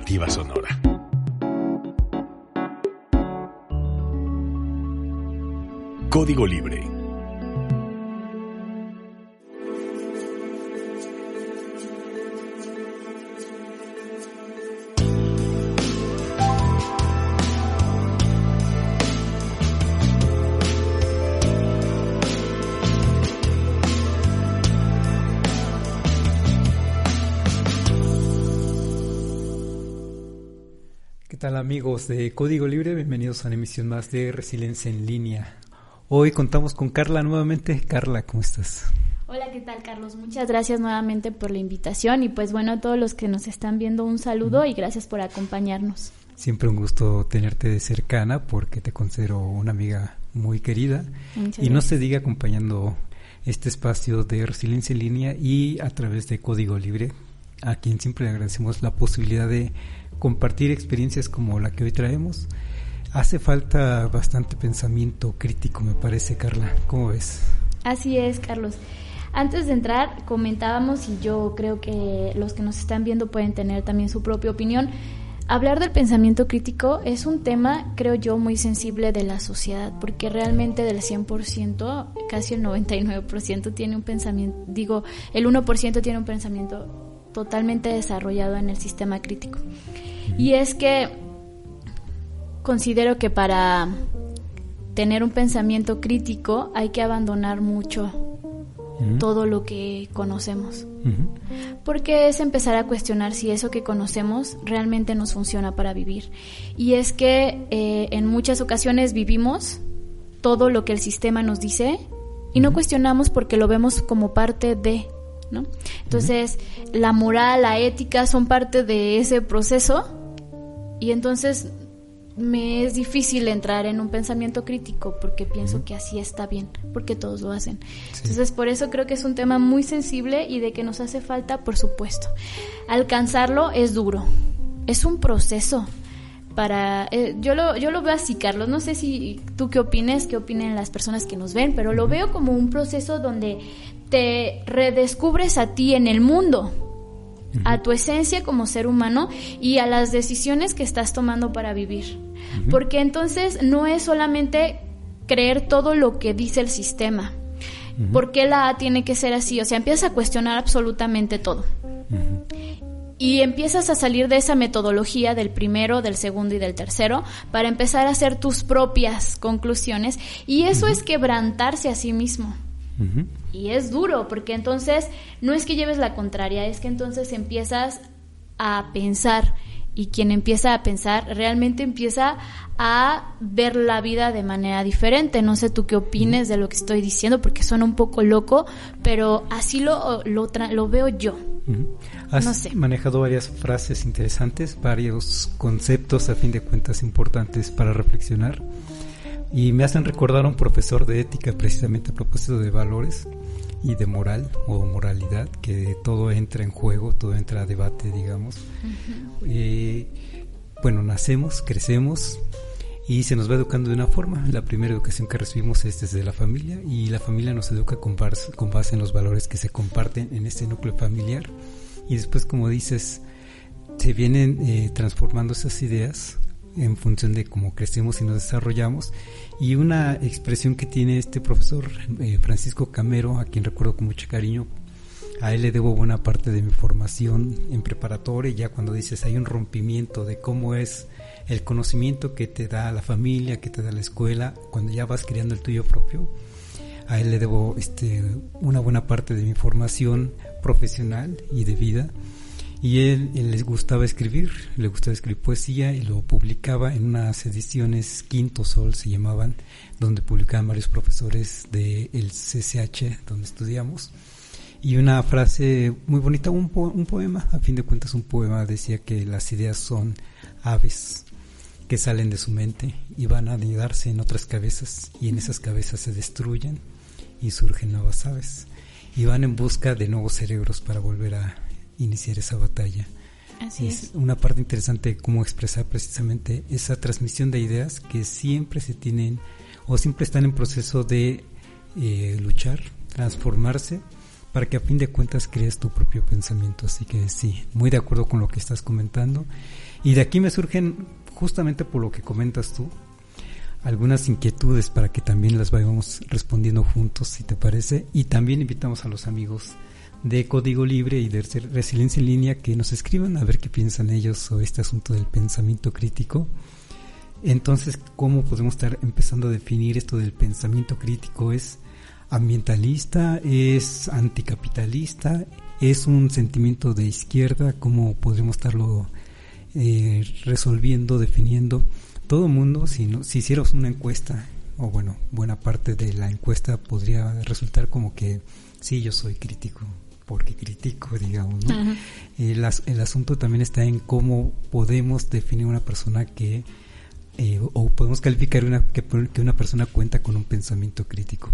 Alternativa Sonora. Código Libre. ¿Qué tal, amigos de Código Libre? Bienvenidos a una emisión más de Resiliencia en Línea. Hoy contamos con Carla nuevamente. Carla, ¿cómo estás? Hola, ¿qué tal, Carlos? Muchas gracias nuevamente por la invitación y pues bueno, a todos los que nos están viendo un saludo y gracias por acompañarnos. Siempre un gusto tenerte de cercana porque te considero una amiga muy querida. Muchas y no gracias. se diga acompañando este espacio de Resiliencia en Línea y a través de Código Libre, a quien siempre le agradecemos la posibilidad de compartir experiencias como la que hoy traemos. Hace falta bastante pensamiento crítico, me parece, Carla. ¿Cómo ves? Así es, Carlos. Antes de entrar, comentábamos, y yo creo que los que nos están viendo pueden tener también su propia opinión, hablar del pensamiento crítico es un tema, creo yo, muy sensible de la sociedad, porque realmente del 100%, casi el 99% tiene un pensamiento, el 1% tiene un pensamiento totalmente desarrollado en el sistema crítico. Y es que considero que para tener un pensamiento crítico hay que abandonar mucho todo lo que conocemos. Porque es empezar a cuestionar si eso que conocemos realmente nos funciona para vivir. Y es que en muchas ocasiones vivimos todo lo que el sistema nos dice y no cuestionamos porque lo vemos como parte de, ¿no? Entonces, la moral, la ética son parte de ese proceso y entonces me es difícil entrar en un pensamiento crítico porque pienso que así está bien, porque todos lo hacen. Sí. Entonces, por eso creo que es un tema muy sensible y de que nos hace falta, por supuesto. Alcanzarlo es duro, es un proceso. Yo lo veo así, Carlos, no sé si tú qué opinen las personas que nos ven, pero lo veo como un proceso donde te redescubres a ti en el mundo, a tu esencia como ser humano y a las decisiones que estás tomando para vivir. Porque entonces no es solamente creer todo lo que dice el sistema. ¿Por qué la A tiene que ser así? O sea, empiezas a cuestionar absolutamente todo. Y empiezas a salir de esa metodología del primero, del segundo y del tercero para empezar a hacer tus propias conclusiones. Y eso es quebrantarse a sí mismo. Y es duro, porque entonces no es que lleves la contraria, es que entonces empiezas a pensar, y quien empieza a pensar realmente empieza a ver la vida de manera diferente. No sé tú qué opines de lo que estoy diciendo, porque suena un poco loco, pero así lo veo yo. Has no sé. manejado varias frases interesantes, varios conceptos a fin de cuentas importantes para reflexionar. Y me hacen recordar a un profesor de ética precisamente a propósito de valores y de moral o moralidad, que todo entra en juego, todo entra a debate, digamos. Bueno, nacemos, crecemos y se nos va educando de una forma. La primera educación que recibimos es desde la familia y la familia nos educa con base en los valores que se comparten en este núcleo familiar. Y después, como dices, se vienen transformando esas ideas en función de cómo crecemos y nos desarrollamos. Y una expresión que tiene este profesor Francisco Camero, a quien recuerdo con mucho cariño, a él le debo buena parte de mi formación en preparatoria, ya cuando dices hay un rompimiento de cómo es el conocimiento que te da la familia, que te da la escuela, cuando ya vas creando el tuyo propio. A él le debo una buena parte de mi formación profesional y de vida. Y él les gustaba escribir poesía y lo publicaba en unas ediciones Quinto Sol se llamaban, donde publicaban varios profesores del CCH donde estudiamos. Y una frase muy bonita, un poema, a fin de cuentas un poema, decía que las ideas son aves que salen de su mente y van a anidarse en otras cabezas y en esas cabezas se destruyen y surgen nuevas aves y van en busca de nuevos cerebros para volver a iniciar esa batalla. Así es. Una parte interesante de cómo expresar precisamente esa transmisión de ideas que siempre se tienen o siempre están en proceso de luchar, transformarse, para que a fin de cuentas crees tu propio pensamiento. Así que sí, muy de acuerdo con lo que estás comentando. Y de aquí me surgen, justamente por lo que comentas tú, algunas inquietudes para que también las vayamos respondiendo juntos, si te parece. Y también invitamos a los amigos de Código Libre y de Resiliencia en Línea que nos escriban a ver qué piensan ellos sobre este asunto del pensamiento crítico. Entonces, ¿cómo podemos estar empezando a definir esto del pensamiento crítico? ¿Es ambientalista? ¿Es anticapitalista? ¿Es un sentimiento de izquierda? ¿Cómo podríamos estarlo resolviendo, definiendo? Todo el mundo, si hiciéramos una encuesta, o bueno, buena parte de la encuesta podría resultar como que sí, yo soy crítico, porque critico, digamos, ¿no? Uh-huh. El asunto también está en cómo podemos definir una persona que o podemos calificar que una persona cuenta con un pensamiento crítico.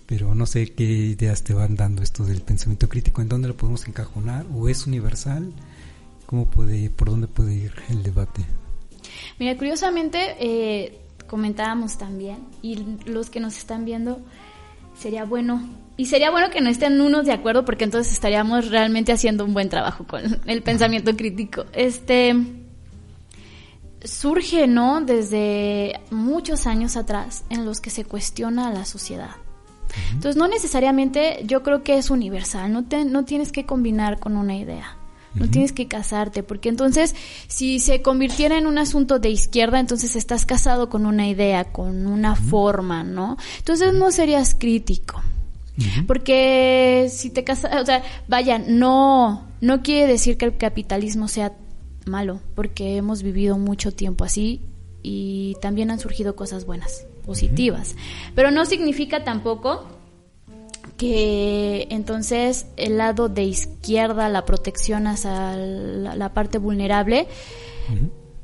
Pero no sé qué ideas te van dando esto del pensamiento crítico, ¿en dónde lo podemos encajonar? ¿O es universal? ¿Por dónde puede ir el debate? Mira, curiosamente comentábamos también, y los que nos están viendo, sería bueno que no estén unos de acuerdo, porque entonces estaríamos realmente haciendo un buen trabajo con el pensamiento crítico. Surge, ¿no?, desde muchos años atrás, en los que se cuestiona a la sociedad. Entonces, no necesariamente, yo creo que es universal, no tienes que combinar con una idea, no tienes que casarte, porque entonces, si se convirtiera en un asunto de izquierda, entonces estás casado con una idea, con una forma, ¿no? Entonces no serías crítico, porque si te casas, o sea, vaya, no quiere decir que el capitalismo sea malo, porque hemos vivido mucho tiempo así y también han surgido cosas buenas, positivas, pero no significa tampoco que entonces el lado de izquierda, la protección hacia la parte vulnerable,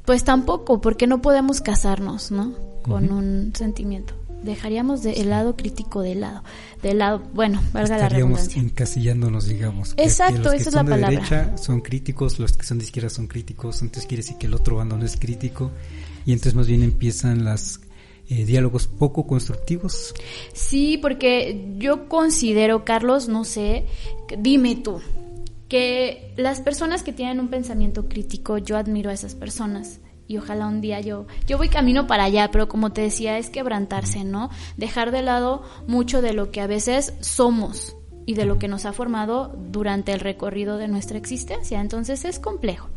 pues tampoco, porque no podemos casarnos, ¿no?, con un sentimiento. Dejaríamos el lado crítico de lado, bueno, valga la redundancia. Estaríamos encasillándonos, digamos. Exacto, esa es la palabra. Los que son de derecha son críticos, los que son de izquierda son críticos, entonces quiere decir que el otro bando no es crítico, y entonces más bien empiezan las diálogos poco constructivos. Sí, porque yo considero, Carlos, no sé, dime tú, que las personas que tienen un pensamiento crítico, yo admiro a esas personas. Y ojalá un día yo voy camino para allá, pero como te decía, es quebrantarse, ¿no? Dejar de lado mucho de lo que a veces somos y de lo que nos ha formado durante el recorrido de nuestra existencia. Entonces es complejo.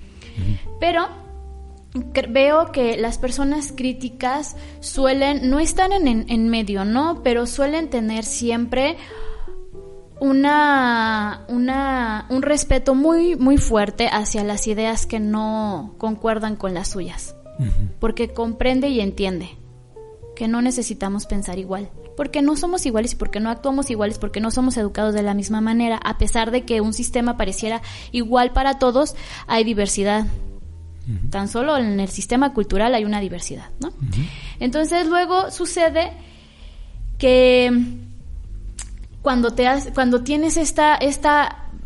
Pero veo que las personas críticas no están en medio, ¿no? Pero suelen tener siempre un respeto muy, muy fuerte hacia las ideas que no concuerdan con las suyas, porque comprende y entiende que no necesitamos pensar igual, porque no somos iguales y porque no actuamos iguales, porque no somos educados de la misma manera. A pesar de que un sistema pareciera igual para todos, hay diversidad. Tan solo en el sistema cultural hay una diversidad, ¿no? Entonces luego sucede que cuando tienes esta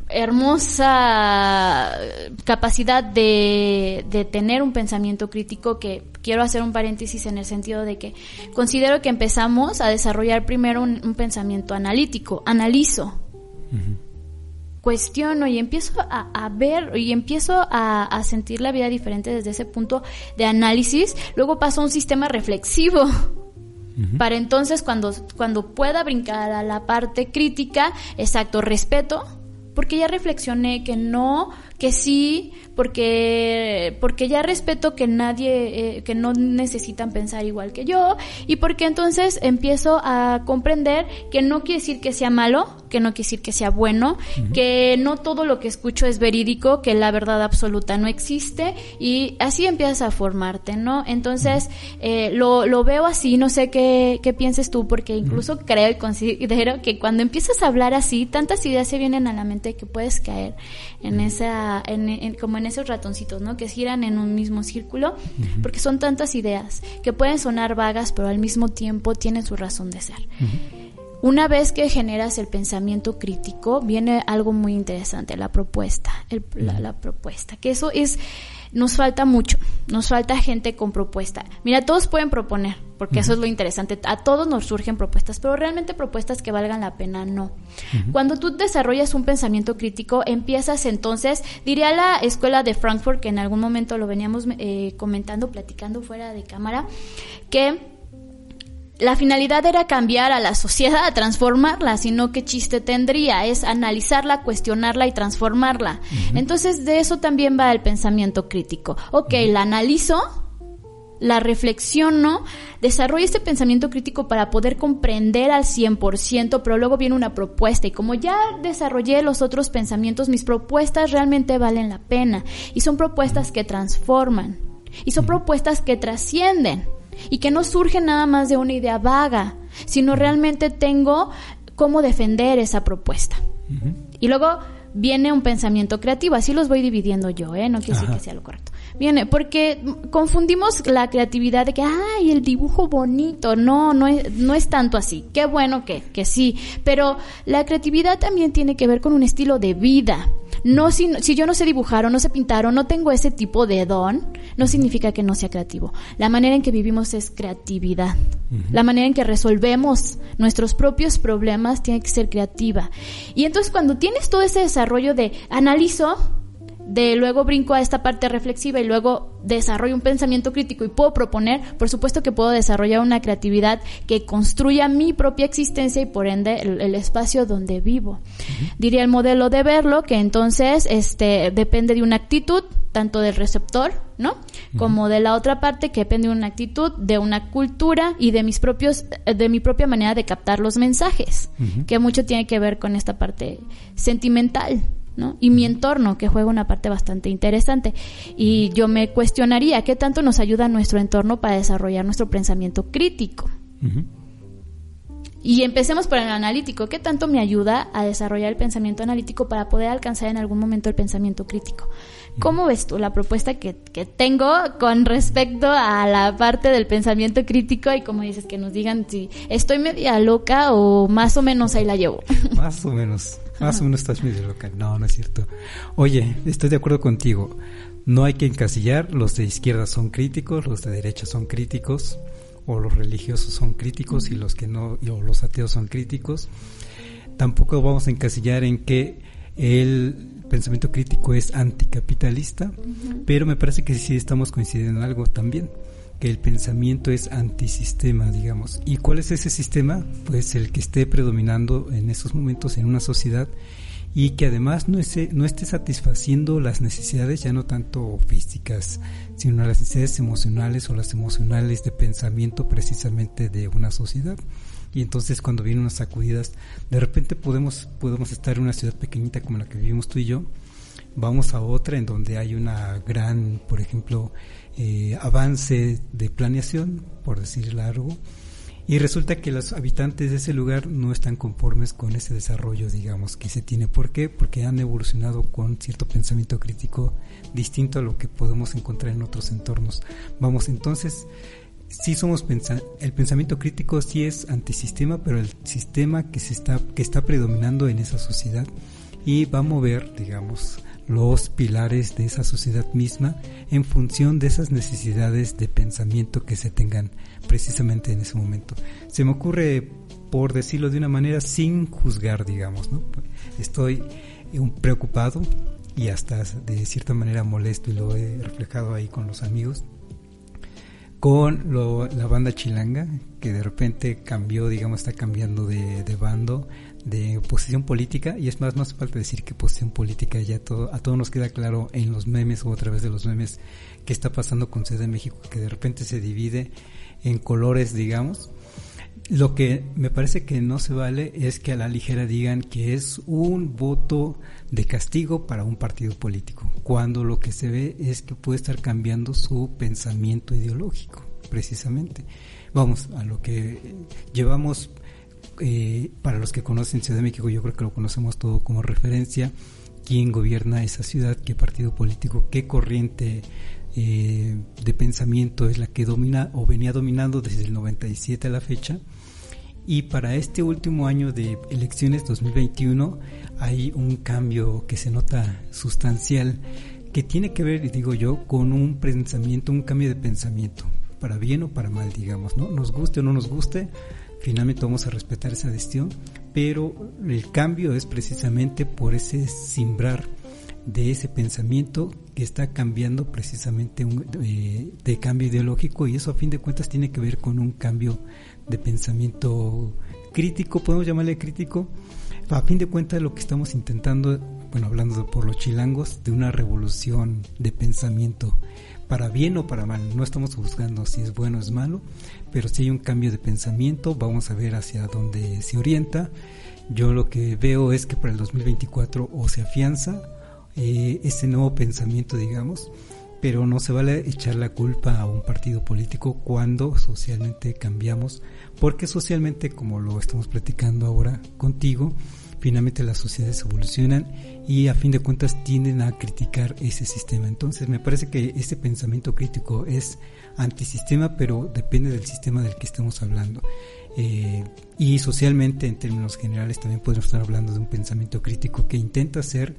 hermosa capacidad de tener un pensamiento crítico, que quiero hacer un paréntesis en el sentido de que considero que empezamos a desarrollar primero un pensamiento analítico. Analizo, cuestiono y empiezo a ver y empiezo a sentir la vida diferente desde ese punto de análisis. Luego paso a un sistema reflexivo. Para entonces cuando pueda brincar a la parte crítica, exacto, respeto, porque ya reflexioné que no, que sí, porque ya respeto que nadie, que no necesitan pensar igual que yo, y porque entonces empiezo a comprender que no quiere decir que sea malo, que no quiere decir que sea bueno, que no todo lo que escucho es verídico, que la verdad absoluta no existe, y así empiezas a formarte, ¿no? Entonces, lo veo así, no sé qué pienses tú, porque incluso creo y considero que cuando empiezas a hablar así, tantas ideas se vienen a la mente que puedes caer en como en esos ratoncitos, ¿no?, que giran en un mismo círculo, porque son tantas ideas que pueden sonar vagas, pero al mismo tiempo tienen su razón de ser. Una vez que generas el pensamiento crítico, viene algo muy interesante, la propuesta, la propuesta, que eso es, nos falta mucho, nos falta gente con propuesta. Mira, todos pueden proponer, porque eso es lo interesante, a todos nos surgen propuestas, pero realmente propuestas que valgan la pena, no. Cuando tú desarrollas un pensamiento crítico, empiezas entonces, diría la escuela de Frankfurt, que en algún momento lo veníamos comentando, platicando fuera de cámara, que la finalidad era cambiar a la sociedad, a transformarla, sino qué chiste tendría, es analizarla, cuestionarla y transformarla. Entonces, de eso también va el pensamiento crítico. Ok, la analizo, la reflexiono, desarrollo este pensamiento crítico para poder comprender al 100%, pero luego viene una propuesta, y como ya desarrollé los otros pensamientos, mis propuestas realmente valen la pena, y son propuestas que transforman, y son propuestas que trascienden, y que no surge nada más de una idea vaga, sino realmente tengo cómo defender esa propuesta. Y luego viene un pensamiento creativo, así los voy dividiendo yo, no quiere decir que sea lo correcto. Viene, porque confundimos la creatividad de que, ay, el dibujo bonito, no es tanto así. Qué bueno que sí, pero la creatividad también tiene que ver con un estilo de vida. No, si yo no sé dibujar o no sé pintar o no tengo ese tipo de don, no significa que no sea creativo. La manera en que vivimos es creatividad. La manera en que resolvemos nuestros propios problemas tiene que ser creativa. Y entonces cuando tienes todo ese desarrollo de analizo, de luego brinco a esta parte reflexiva y luego desarrollo un pensamiento crítico y puedo proponer, por supuesto que puedo desarrollar una creatividad que construya mi propia existencia y por ende el espacio donde vivo. Diría el modelo de verlo, que entonces depende de una actitud, tanto del receptor, ¿no? Como de la otra parte, que depende de una actitud, de una cultura y de mi propia manera de captar los mensajes, que mucho tiene que ver con esta parte sentimental, ¿no? Y mi entorno, que juega una parte bastante interesante. Y yo me cuestionaría qué tanto nos ayuda nuestro entorno para desarrollar nuestro pensamiento crítico. Y empecemos por el analítico. ¿Qué tanto me ayuda a desarrollar el pensamiento analítico para poder alcanzar en algún momento el pensamiento crítico? ¿Cómo ves tú la propuesta que tengo con respecto a la parte del pensamiento crítico? Y como dices, que nos digan si estoy media loca o más o menos ahí la llevo. Más o menos estás medio loca. No es cierto. Oye, estoy de acuerdo contigo. No hay que encasillar. Los de izquierda son críticos, los de derecha son críticos, o los religiosos son críticos y los que no, o los ateos son críticos. Tampoco vamos a encasillar en que el pensamiento crítico es anticapitalista, pero me parece que sí estamos coincidiendo en algo también, que el pensamiento es antisistema, digamos. ¿Y cuál es ese sistema? Pues el que esté predominando en esos momentos en una sociedad y que además no esté satisfaciendo las necesidades ya no tanto físicas, sino las necesidades emocionales o las emocionales de pensamiento precisamente de una sociedad. Y entonces cuando vienen unas sacudidas, de repente podemos estar en una ciudad pequeñita como la que vivimos tú y yo, vamos a otra en donde hay una gran, por ejemplo, avance de planeación, por decir algo, y resulta que los habitantes de ese lugar no están conformes con ese desarrollo, digamos, que se tiene. ¿Por qué? Porque han evolucionado con cierto pensamiento crítico distinto a lo que podemos encontrar en otros entornos. Vamos, entonces, sí el pensamiento crítico sí es antisistema, pero el sistema que está predominando en esa sociedad, y va a mover, digamos, los pilares de esa sociedad misma en función de esas necesidades de pensamiento que se tengan precisamente en ese momento. Se me ocurre, por decirlo de una manera, sin juzgar, digamos, ¿no? Estoy preocupado y hasta de cierta manera molesto, y lo he reflejado ahí con los amigos, con la banda chilanga, que de repente cambió, digamos, está cambiando de bando, de posición política, y es más, no hace falta decir que posición política, ya a todos nos queda claro en los memes o a través de los memes qué está pasando con Ciudad de México, que de repente se divide en colores, digamos. Lo que me parece que no se vale es que a la ligera digan que es un voto de castigo para un partido político, cuando lo que se ve es que puede estar cambiando su pensamiento ideológico, precisamente. Vamos, a lo que llevamos, para los que conocen Ciudad de México, yo creo que lo conocemos todo como referencia, quién gobierna esa ciudad, qué partido político, qué corriente de pensamiento es la que domina o venía dominando desde el 97 a la fecha, Y para este último año de elecciones 2021 hay un cambio que se nota sustancial, que tiene que ver, digo yo, con un pensamiento, un cambio de pensamiento, para bien o para mal, digamos, ¿no? Nos guste o no nos guste, finalmente vamos a respetar esa decisión, pero el cambio es precisamente por ese simbrar de ese pensamiento que está cambiando precisamente de cambio ideológico, y eso a fin de cuentas tiene que ver con un cambio de pensamiento crítico, podemos llamarle crítico. A fin de cuentas lo que estamos intentando, bueno, hablando por los chilangos, de una revolución de pensamiento, para bien o para mal. No estamos juzgando si es bueno o es malo, pero si hay un cambio de pensamiento, vamos a ver hacia dónde se orienta. Yo lo que veo es que para el 2024 o se afianza ese nuevo pensamiento, digamos, pero no se vale echar la culpa a un partido político cuando socialmente cambiamos, porque socialmente, como lo estamos platicando ahora contigo, finalmente las sociedades evolucionan y a fin de cuentas tienden a criticar ese sistema. Entonces me parece que ese pensamiento crítico es antisistema, pero depende del sistema del que estemos hablando. Y socialmente, en términos generales, también podemos estar hablando de un pensamiento crítico que intenta ser,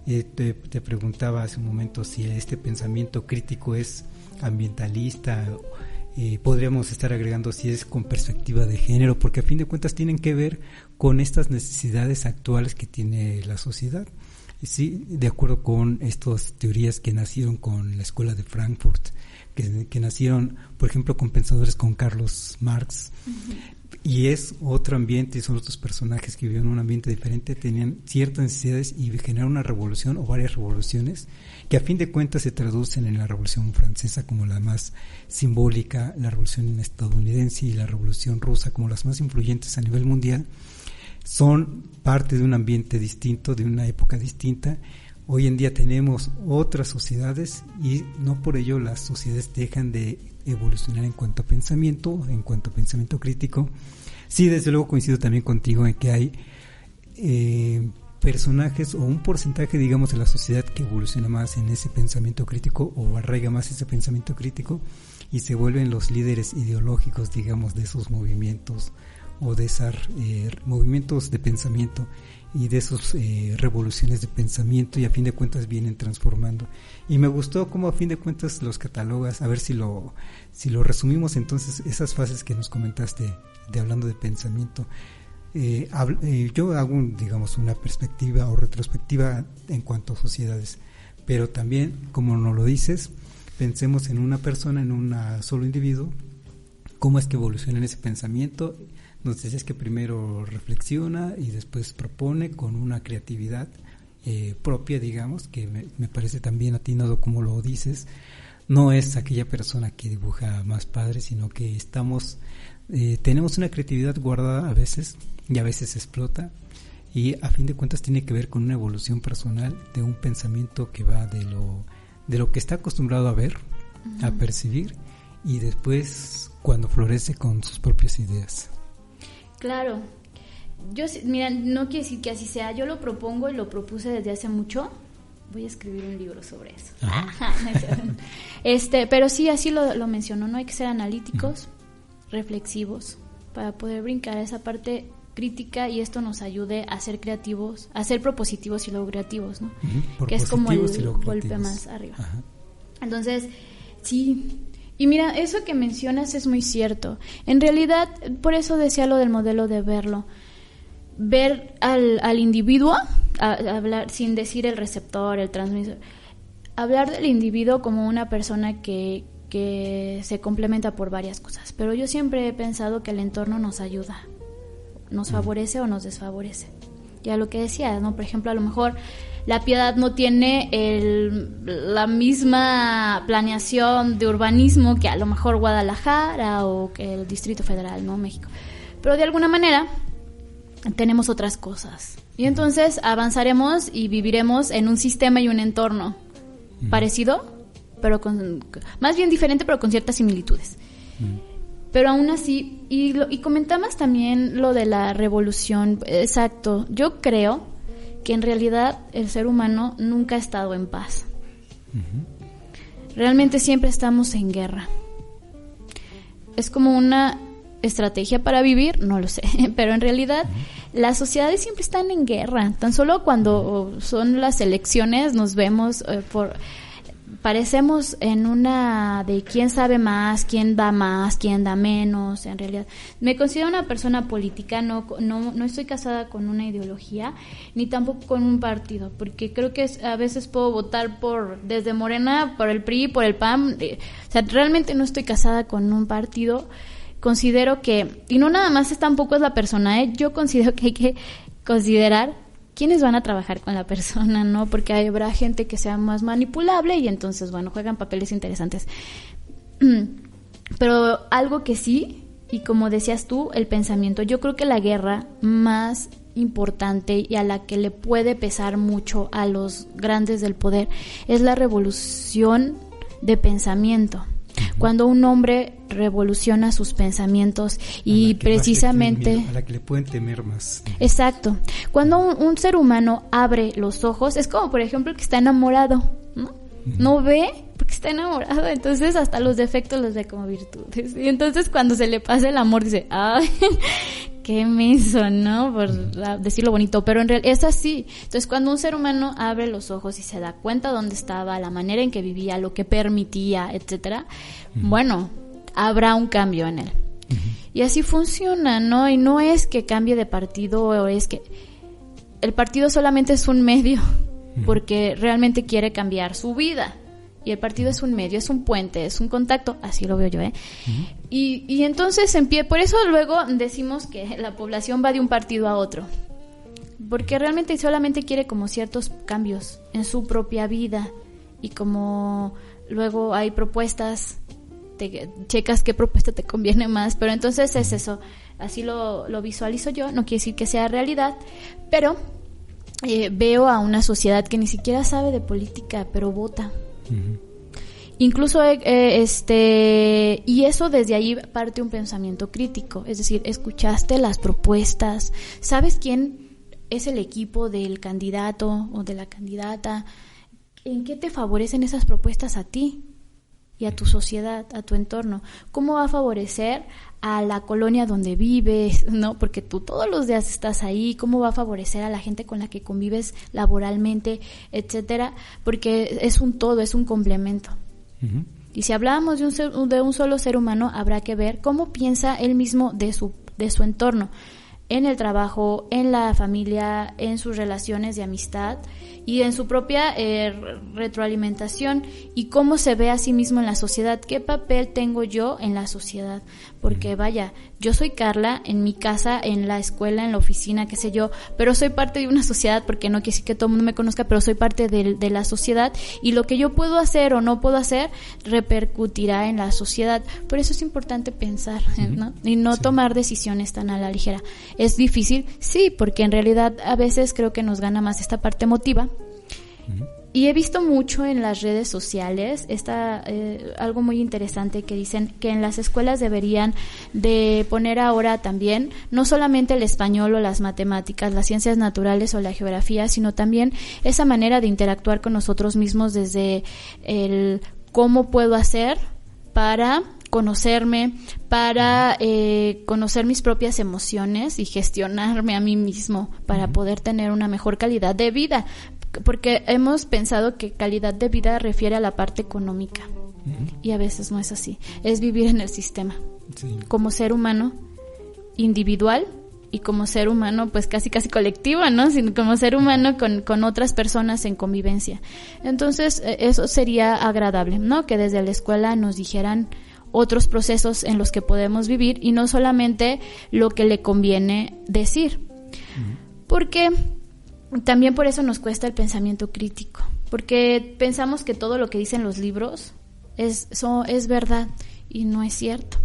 te preguntaba hace un momento si este pensamiento crítico es ambientalista, podríamos estar agregando si es con perspectiva de género, porque a fin de cuentas tienen que ver con estas necesidades actuales que tiene la sociedad. Sí, de acuerdo con estas teorías que nacieron con la escuela de Frankfurt, que nacieron, por ejemplo, con pensadores con Carlos Marx. Uh-huh. Y es otro ambiente, son otros personajes que vivían en un ambiente diferente, tenían ciertas necesidades y generaron una revolución o varias revoluciones que a fin de cuentas se traducen en la Revolución Francesa como la más simbólica, la Revolución estadounidense y la Revolución Rusa como las más influyentes a nivel mundial. Son parte de un ambiente distinto, de una época distinta. Hoy en día tenemos otras sociedades y no por ello las sociedades dejan de evolucionar en cuanto a pensamiento crítico. Sí, desde luego coincido también contigo en que hay personajes o un porcentaje, digamos, de la sociedad que evoluciona más en ese pensamiento crítico o arraiga más ese pensamiento crítico y se vuelven los líderes ideológicos, digamos, de esos movimientos o de esos movimientos de pensamiento y de esas revoluciones de pensamiento, y a fin de cuentas vienen transformando. Y me gustó cómo a fin de cuentas los catalogas, a ver si lo resumimos entonces, esas fases que nos comentaste de hablando de pensamiento. Yo hago digamos una perspectiva o retrospectiva en cuanto a sociedades, pero también, como nos lo dices, pensemos en una persona, en un solo individuo, cómo es que evoluciona en ese pensamiento. Nos decías que primero reflexiona y después propone con una creatividad propia, digamos, que me parece también atinado como lo dices. No es aquella persona que dibuja más padre, sino que tenemos una creatividad guardada a veces y a veces explota, y a fin de cuentas tiene que ver con una evolución personal de un pensamiento que va de lo que está acostumbrado a ver, uh-huh, a percibir, y después cuando florece con sus propias ideas. Claro, mira, no quiere decir que así sea, yo lo propongo y lo propuse desde hace mucho, voy a escribir un libro sobre eso. Pero sí, así lo menciono, no hay que ser analíticos, reflexivos, para poder brincar a esa parte crítica y esto nos ayude a ser creativos, a ser propositivos y luego creativos, ¿no? Que es como el golpe más arriba. Ajá. Entonces, sí. Y mira, eso que mencionas es muy cierto. En realidad, por eso decía lo del modelo de verlo. Ver al individuo, hablar sin decir el receptor, el transmisor. Hablar del individuo como una persona que se complementa por varias cosas. Pero yo siempre he pensado que el entorno nos ayuda. Nos favorece o nos desfavorece. Ya lo que decía, ¿no? Por ejemplo, a lo mejor La Piedad no tiene la misma planeación de urbanismo que a lo mejor Guadalajara o que el Distrito Federal, ¿no? México. Pero de alguna manera tenemos otras cosas. Y entonces avanzaremos y viviremos en un sistema y un entorno parecido, pero más bien diferente, pero con ciertas similitudes. Pero aún así, y comentabas también lo de la revolución, exacto, yo creo que en realidad el ser humano nunca ha estado en paz. Realmente siempre estamos en guerra. Es como estrategia para vivir, no lo sé, pero en realidad las sociedades siempre están en guerra. Tan solo cuando son las elecciones nos vemos parecemos en una de quién sabe más, quién da más, quién da menos. En realidad me considero una persona política, no estoy casada con una ideología ni tampoco con un partido, porque creo que a veces puedo votar desde Morena, por el PRI, por el PAN, o sea, realmente no estoy casada con un partido. Considero que, y no nada más tampoco es la persona, yo considero que hay que considerar quiénes van a trabajar con la persona, ¿no? Porque habrá gente que sea más manipulable y entonces, bueno, juegan papeles interesantes. Pero algo que sí, y como decías tú, el pensamiento. Yo creo que la guerra más importante y a la que le puede pesar mucho a los grandes del poder es la revolución de pensamiento. Cuando un hombre revoluciona sus pensamientos y precisamente... A la que le pueden temer más. Exacto. Cuando un ser humano abre los ojos, es como por ejemplo el que está enamorado, ¿no? No ve porque está enamorado, entonces hasta los defectos los ve como virtudes. Y entonces cuando se le pasa el amor dice, ¡ay! Qué menso, ¿no? Por decirlo bonito, pero en realidad es así. Entonces, cuando un ser humano abre los ojos y se da cuenta dónde estaba, la manera en que vivía, lo que permitía, etcétera, bueno, habrá un cambio en él. Y así funciona, ¿no? Y no es que cambie de partido, o es que el partido solamente es un medio, porque realmente quiere cambiar su vida. Y el partido es un medio, es un puente, es un contacto, así lo veo yo, ¿eh? Y entonces, por eso luego decimos que la población va de un partido a otro, porque realmente solamente quiere como ciertos cambios en su propia vida, y como luego hay propuestas, te checas qué propuesta te conviene más, pero entonces es eso, así lo visualizo yo, no quiere decir que sea realidad, pero veo a una sociedad que ni siquiera sabe de política, pero vota. Incluso y eso desde ahí parte un pensamiento crítico, es decir, escuchaste las propuestas, sabes quién es el equipo del candidato o de la candidata, en qué te favorecen esas propuestas a ti y a tu sociedad, a tu entorno, cómo va a favorecer a la colonia donde vives, ¿no? Porque tú todos los días estás ahí, cómo va a favorecer a la gente con la que convives laboralmente, etcétera, porque es un todo, es un complemento. Y si hablábamos de un solo ser humano, habrá que ver cómo piensa él mismo de su entorno, en el trabajo, en la familia, en sus relaciones de amistad y en su propia retroalimentación, y cómo se ve a sí mismo en la sociedad, qué papel tengo yo en la sociedad, porque vaya, yo soy Carla en mi casa, en la escuela, en la oficina, qué sé yo, pero soy parte de una sociedad, porque no quiere decir que todo el mundo me conozca, pero soy parte de la sociedad, y lo que yo puedo hacer o no puedo hacer repercutirá en la sociedad. Por eso es importante pensar, ¿no? Y no tomar decisiones tan a la ligera. ¿Es difícil? Sí, porque en realidad a veces creo que nos gana más esta parte emotiva. Y he visto mucho en las redes sociales algo muy interesante que dicen que en las escuelas deberían de poner ahora también no solamente el español o las matemáticas, las ciencias naturales o la geografía, sino también esa manera de interactuar con nosotros mismos desde el cómo puedo hacer para conocerme, para conocer mis propias emociones y gestionarme a mí mismo para poder tener una mejor calidad de vida, porque hemos pensado que calidad de vida refiere a la parte económica y a veces no es así, es vivir en el sistema como ser humano individual y como ser humano pues casi colectivo, ¿no? Sino como ser humano con otras personas en convivencia. Entonces eso sería agradable, ¿no? Que desde la escuela nos dijeran otros procesos en los que podemos vivir y no solamente lo que le conviene decir. Porque también por eso nos cuesta el pensamiento crítico, porque pensamos que todo lo que dicen los libros es verdad, y no es cierto.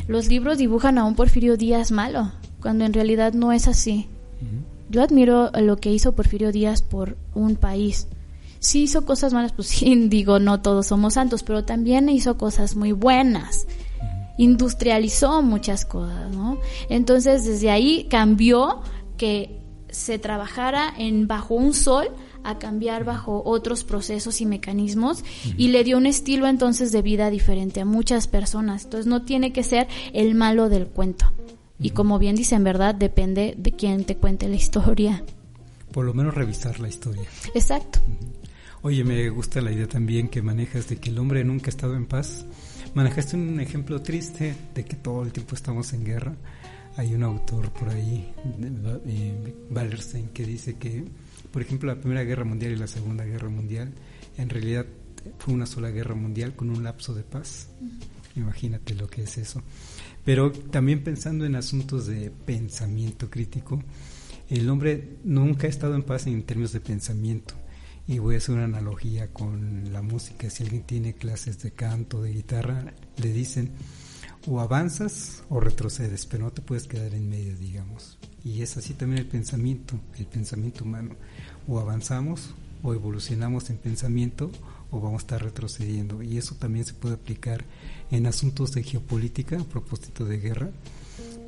Los libros dibujan a un Porfirio Díaz malo, cuando en realidad no es así. Yo admiro lo que hizo Porfirio Díaz por un país. Sí hizo cosas malas, pues sí, digo, no todos somos santos, pero también hizo cosas muy buenas. Industrializó muchas cosas, ¿no? Entonces, desde ahí cambió que se trabajara bajo un sol a cambiar bajo otros procesos y mecanismos, y le dio un estilo entonces de vida diferente a muchas personas. Entonces no tiene que ser el malo del cuento. Y como bien dicen, ¿verdad? Depende de quién te cuente la historia. Por lo menos revisar la historia. Exacto. Oye, me gusta la idea también que manejas de que el hombre nunca ha estado en paz. Manejaste un ejemplo triste de que todo el tiempo estamos en guerra. Hay un autor por ahí, Wallerstein, que dice que, por ejemplo, la Primera Guerra Mundial y la Segunda Guerra Mundial, en realidad fue una sola guerra mundial con un lapso de paz. Imagínate lo que es eso. Pero también pensando en asuntos de pensamiento crítico, el hombre nunca ha estado en paz en términos de pensamiento. Y voy a hacer una analogía con la música. Si alguien tiene clases de canto, de guitarra, le dicen o avanzas o retrocedes, pero no te puedes quedar en medio, digamos. Y es así también el pensamiento humano. O avanzamos o evolucionamos en pensamiento o vamos a estar retrocediendo. Y eso también se puede aplicar en asuntos de geopolítica a propósito de guerra,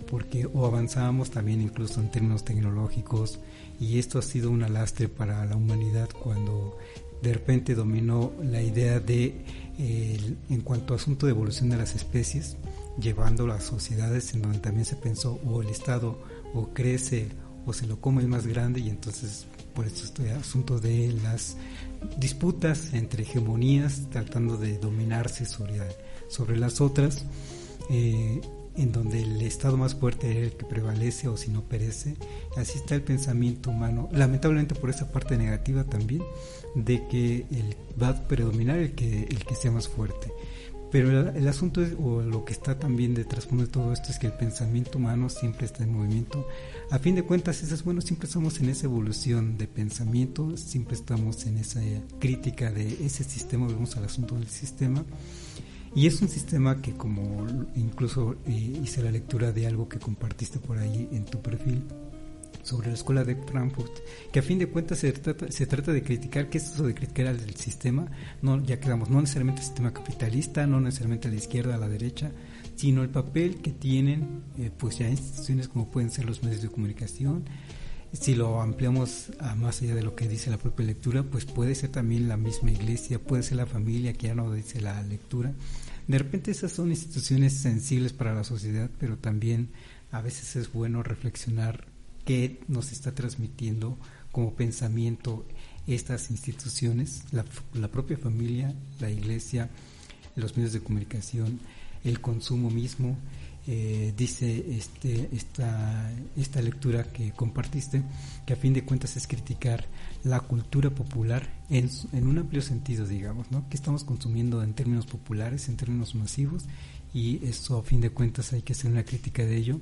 porque o avanzamos también incluso en términos tecnológicos, y esto ha sido un lastre para la humanidad cuando de repente dominó la idea de en cuanto a asunto de evolución de las especies, llevándolo a sociedades en donde también se pensó o el Estado o crece o se lo come el más grande, y entonces por eso este asunto de las disputas entre hegemonías tratando de dominarse sobre las otras, en donde el estado más fuerte era el que prevalece o si no perece. Así está el pensamiento humano, lamentablemente por esa parte negativa también, de que va a predominar el que sea más fuerte. Pero el asunto es, o lo que está también de trasfondo de todo esto, es que el pensamiento humano siempre está en movimiento. A fin de cuentas, eso es bueno, siempre estamos en esa evolución de pensamiento, siempre estamos en esa crítica de ese sistema, volvemos al asunto del sistema. Y es un sistema que, como incluso hice la lectura de algo que compartiste por ahí en tu perfil sobre la escuela de Frankfurt, que a fin de cuentas se trata de criticar. ¿Qué es eso de criticar al sistema? No, ya quedamos, no necesariamente el sistema capitalista, no necesariamente a la izquierda, a la derecha, sino el papel que tienen pues ya instituciones como pueden ser los medios de comunicación. Si lo ampliamos a más allá de lo que dice la propia lectura, pues puede ser también la misma iglesia, puede ser la familia, que ya no dice la lectura. De repente esas son instituciones sensibles para la sociedad, pero también a veces es bueno reflexionar qué nos está transmitiendo como pensamiento estas instituciones, la propia familia, la iglesia, los medios de comunicación, el consumo mismo. Dice esta lectura que compartiste, que a fin de cuentas es criticar la cultura popular en un amplio sentido, digamos, ¿no? Que estamos consumiendo en términos populares, en términos masivos, y eso a fin de cuentas hay que hacer una crítica de ello.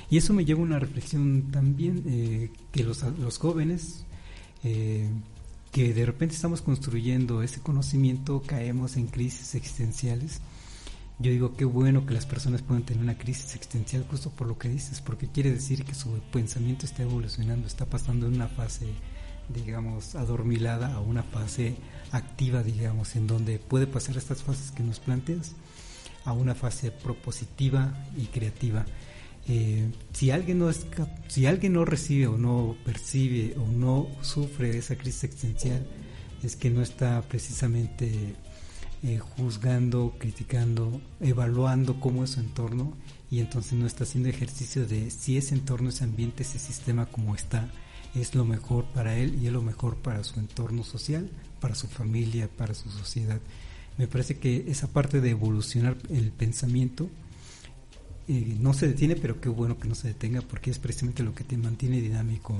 Y eso me lleva a una reflexión también, que los jóvenes que de repente estamos construyendo ese conocimiento, caemos en crisis existenciales. Yo digo, qué bueno que las personas puedan tener una crisis existencial justo por lo que dices, porque quiere decir que su pensamiento está evolucionando, está pasando de una fase, digamos, adormilada a una fase activa, digamos, en donde puede pasar estas fases que nos planteas a una fase propositiva y creativa. Si alguien no recibe o no percibe o no sufre esa crisis existencial, es que no está precisamente juzgando, criticando, evaluando cómo es su entorno, y entonces no está haciendo ejercicio de si ese entorno, ese ambiente, ese sistema como está, es lo mejor para él y es lo mejor para su entorno social, para su familia, para su sociedad. Me parece que esa parte de evolucionar el pensamiento no se detiene, pero qué bueno que no se detenga, porque es precisamente lo que te mantiene dinámico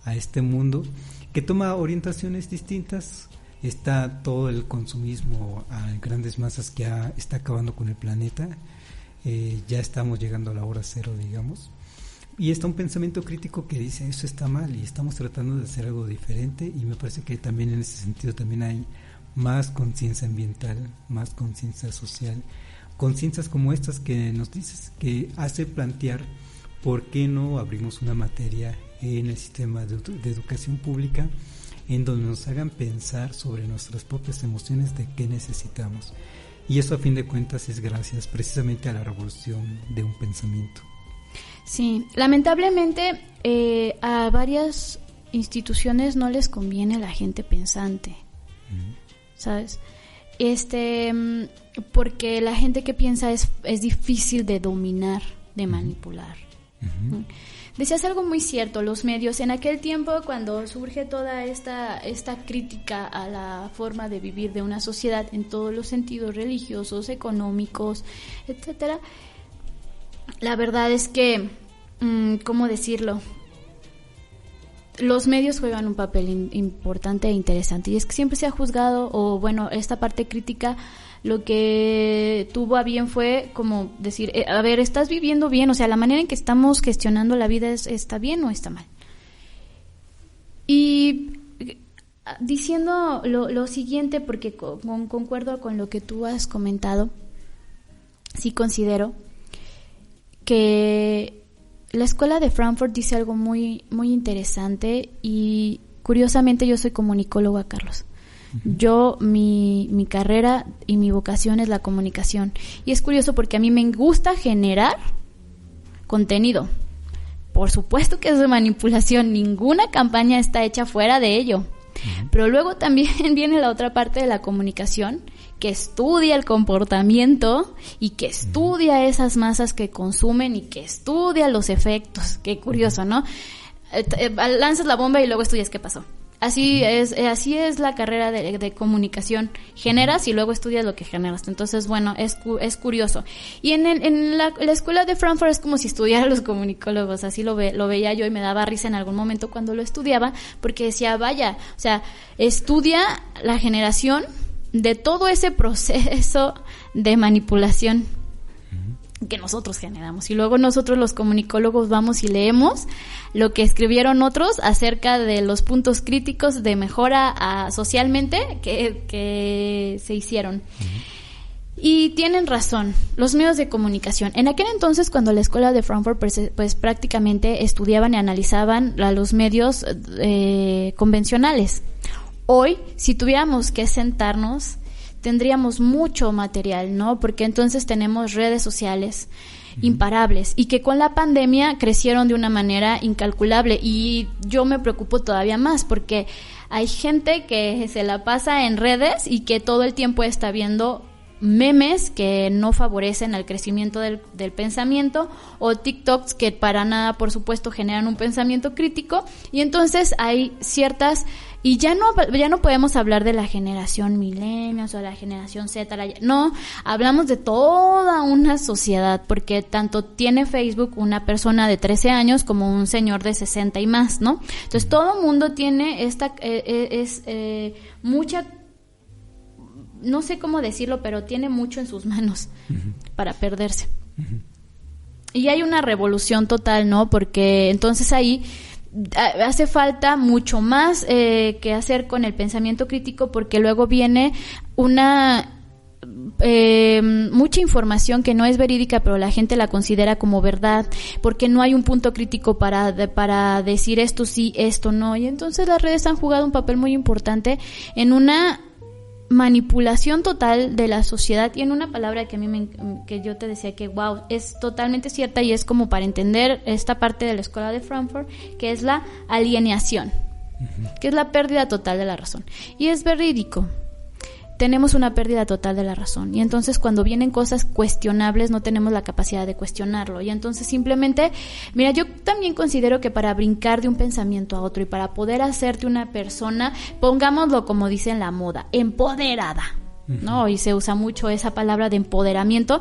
a este mundo, que toma orientaciones distintas. Está todo el consumismo a grandes masas que está acabando con el planeta. Ya estamos llegando a la hora cero, digamos, y está un pensamiento crítico que dice eso está mal y estamos tratando de hacer algo diferente, y me parece que también en ese sentido también hay más conciencia ambiental, más conciencia social, conciencias como estas que nos dices, que hace plantear por qué no abrimos una materia en el sistema de educación pública en donde nos hagan pensar sobre nuestras propias emociones, de qué necesitamos. Y eso a fin de cuentas es gracias precisamente a la revolución de un pensamiento. Sí, lamentablemente a varias instituciones no les conviene a la gente pensante, ¿sabes? Porque la gente que piensa es difícil de dominar, de manipular. Decías algo muy cierto, los medios. En aquel tiempo, cuando surge toda esta crítica a la forma de vivir de una sociedad en todos los sentidos, religiosos, económicos, etcétera, la verdad es que, ¿cómo decirlo? Los medios juegan un papel importante e interesante, y es que siempre se ha juzgado, o bueno, esta parte crítica lo que tuvo a bien fue como decir, a ver, ¿estás viviendo bien? O sea, la manera en que estamos gestionando la vida ¿está bien o está mal? Y diciendo lo siguiente, porque concuerdo con lo que tú has comentado, sí considero que la escuela de Frankfurt dice algo muy, muy interesante, y curiosamente yo soy comunicóloga, Carlos. Yo, mi carrera y mi vocación es la comunicación. Y es curioso porque a mí me gusta generar contenido. Por supuesto que es de manipulación, ninguna campaña está hecha fuera de ello. Pero luego también viene la otra parte de la comunicación, que estudia el comportamiento y que estudia esas masas que consumen y que estudia los efectos. Qué curioso, ¿no? Lanzas la bomba y luego estudias qué pasó. Así es la carrera de comunicación. Generas y luego estudias lo que generas. Entonces, bueno, es curioso. Y en la escuela de Frankfurt es como si estudiara los comunicólogos. Así lo veía yo, y me daba risa en algún momento cuando lo estudiaba, porque decía, vaya, o sea, estudia la generación de todo ese proceso de manipulación que nosotros generamos, y luego nosotros los comunicólogos vamos y leemos lo que escribieron otros acerca de los puntos críticos de mejora socialmente que se hicieron. Y tienen razón, los medios de comunicación. En aquel entonces, cuando la escuela de Frankfurt pues prácticamente estudiaban y analizaban los medios convencionales. Hoy, si tuviéramos que sentarnos, tendríamos mucho material, ¿no? Porque entonces tenemos redes sociales imparables, y que con la pandemia crecieron de una manera incalculable, y yo me preocupo todavía más porque hay gente que se la pasa en redes y que todo el tiempo está viendo memes que no favorecen al crecimiento del pensamiento, o TikToks que para nada, por supuesto, generan un pensamiento crítico. Y entonces hay ciertas, y ya no podemos hablar de la generación millennials o la generación Z, no, hablamos de toda una sociedad, porque tanto tiene Facebook una persona de 13 años como un señor de 60 y más, ¿no? Entonces todo mundo tiene mucha, no sé cómo decirlo, pero tiene mucho en sus manos para perderse. Y hay una revolución total, ¿no? Porque entonces ahí hace falta mucho más que hacer con el pensamiento crítico, porque luego viene mucha información que no es verídica, pero la gente la considera como verdad, porque no hay un punto crítico para decir esto sí, esto no. Y entonces las redes han jugado un papel muy importante en una manipulación total de la sociedad, y en una palabra que a mí que yo te decía que wow, es totalmente cierta, y es como para entender esta parte de la escuela de Frankfurt, que es la alienación, que es la pérdida total de la razón. Y es verídico, tenemos una pérdida total de la razón, y entonces cuando vienen cosas cuestionables no tenemos la capacidad de cuestionarlo, y entonces simplemente, mira, yo también considero que para brincar de un pensamiento a otro y para poder hacerte una persona, pongámoslo como dice en la moda, empoderada, ¿no? Y se usa mucho esa palabra de empoderamiento.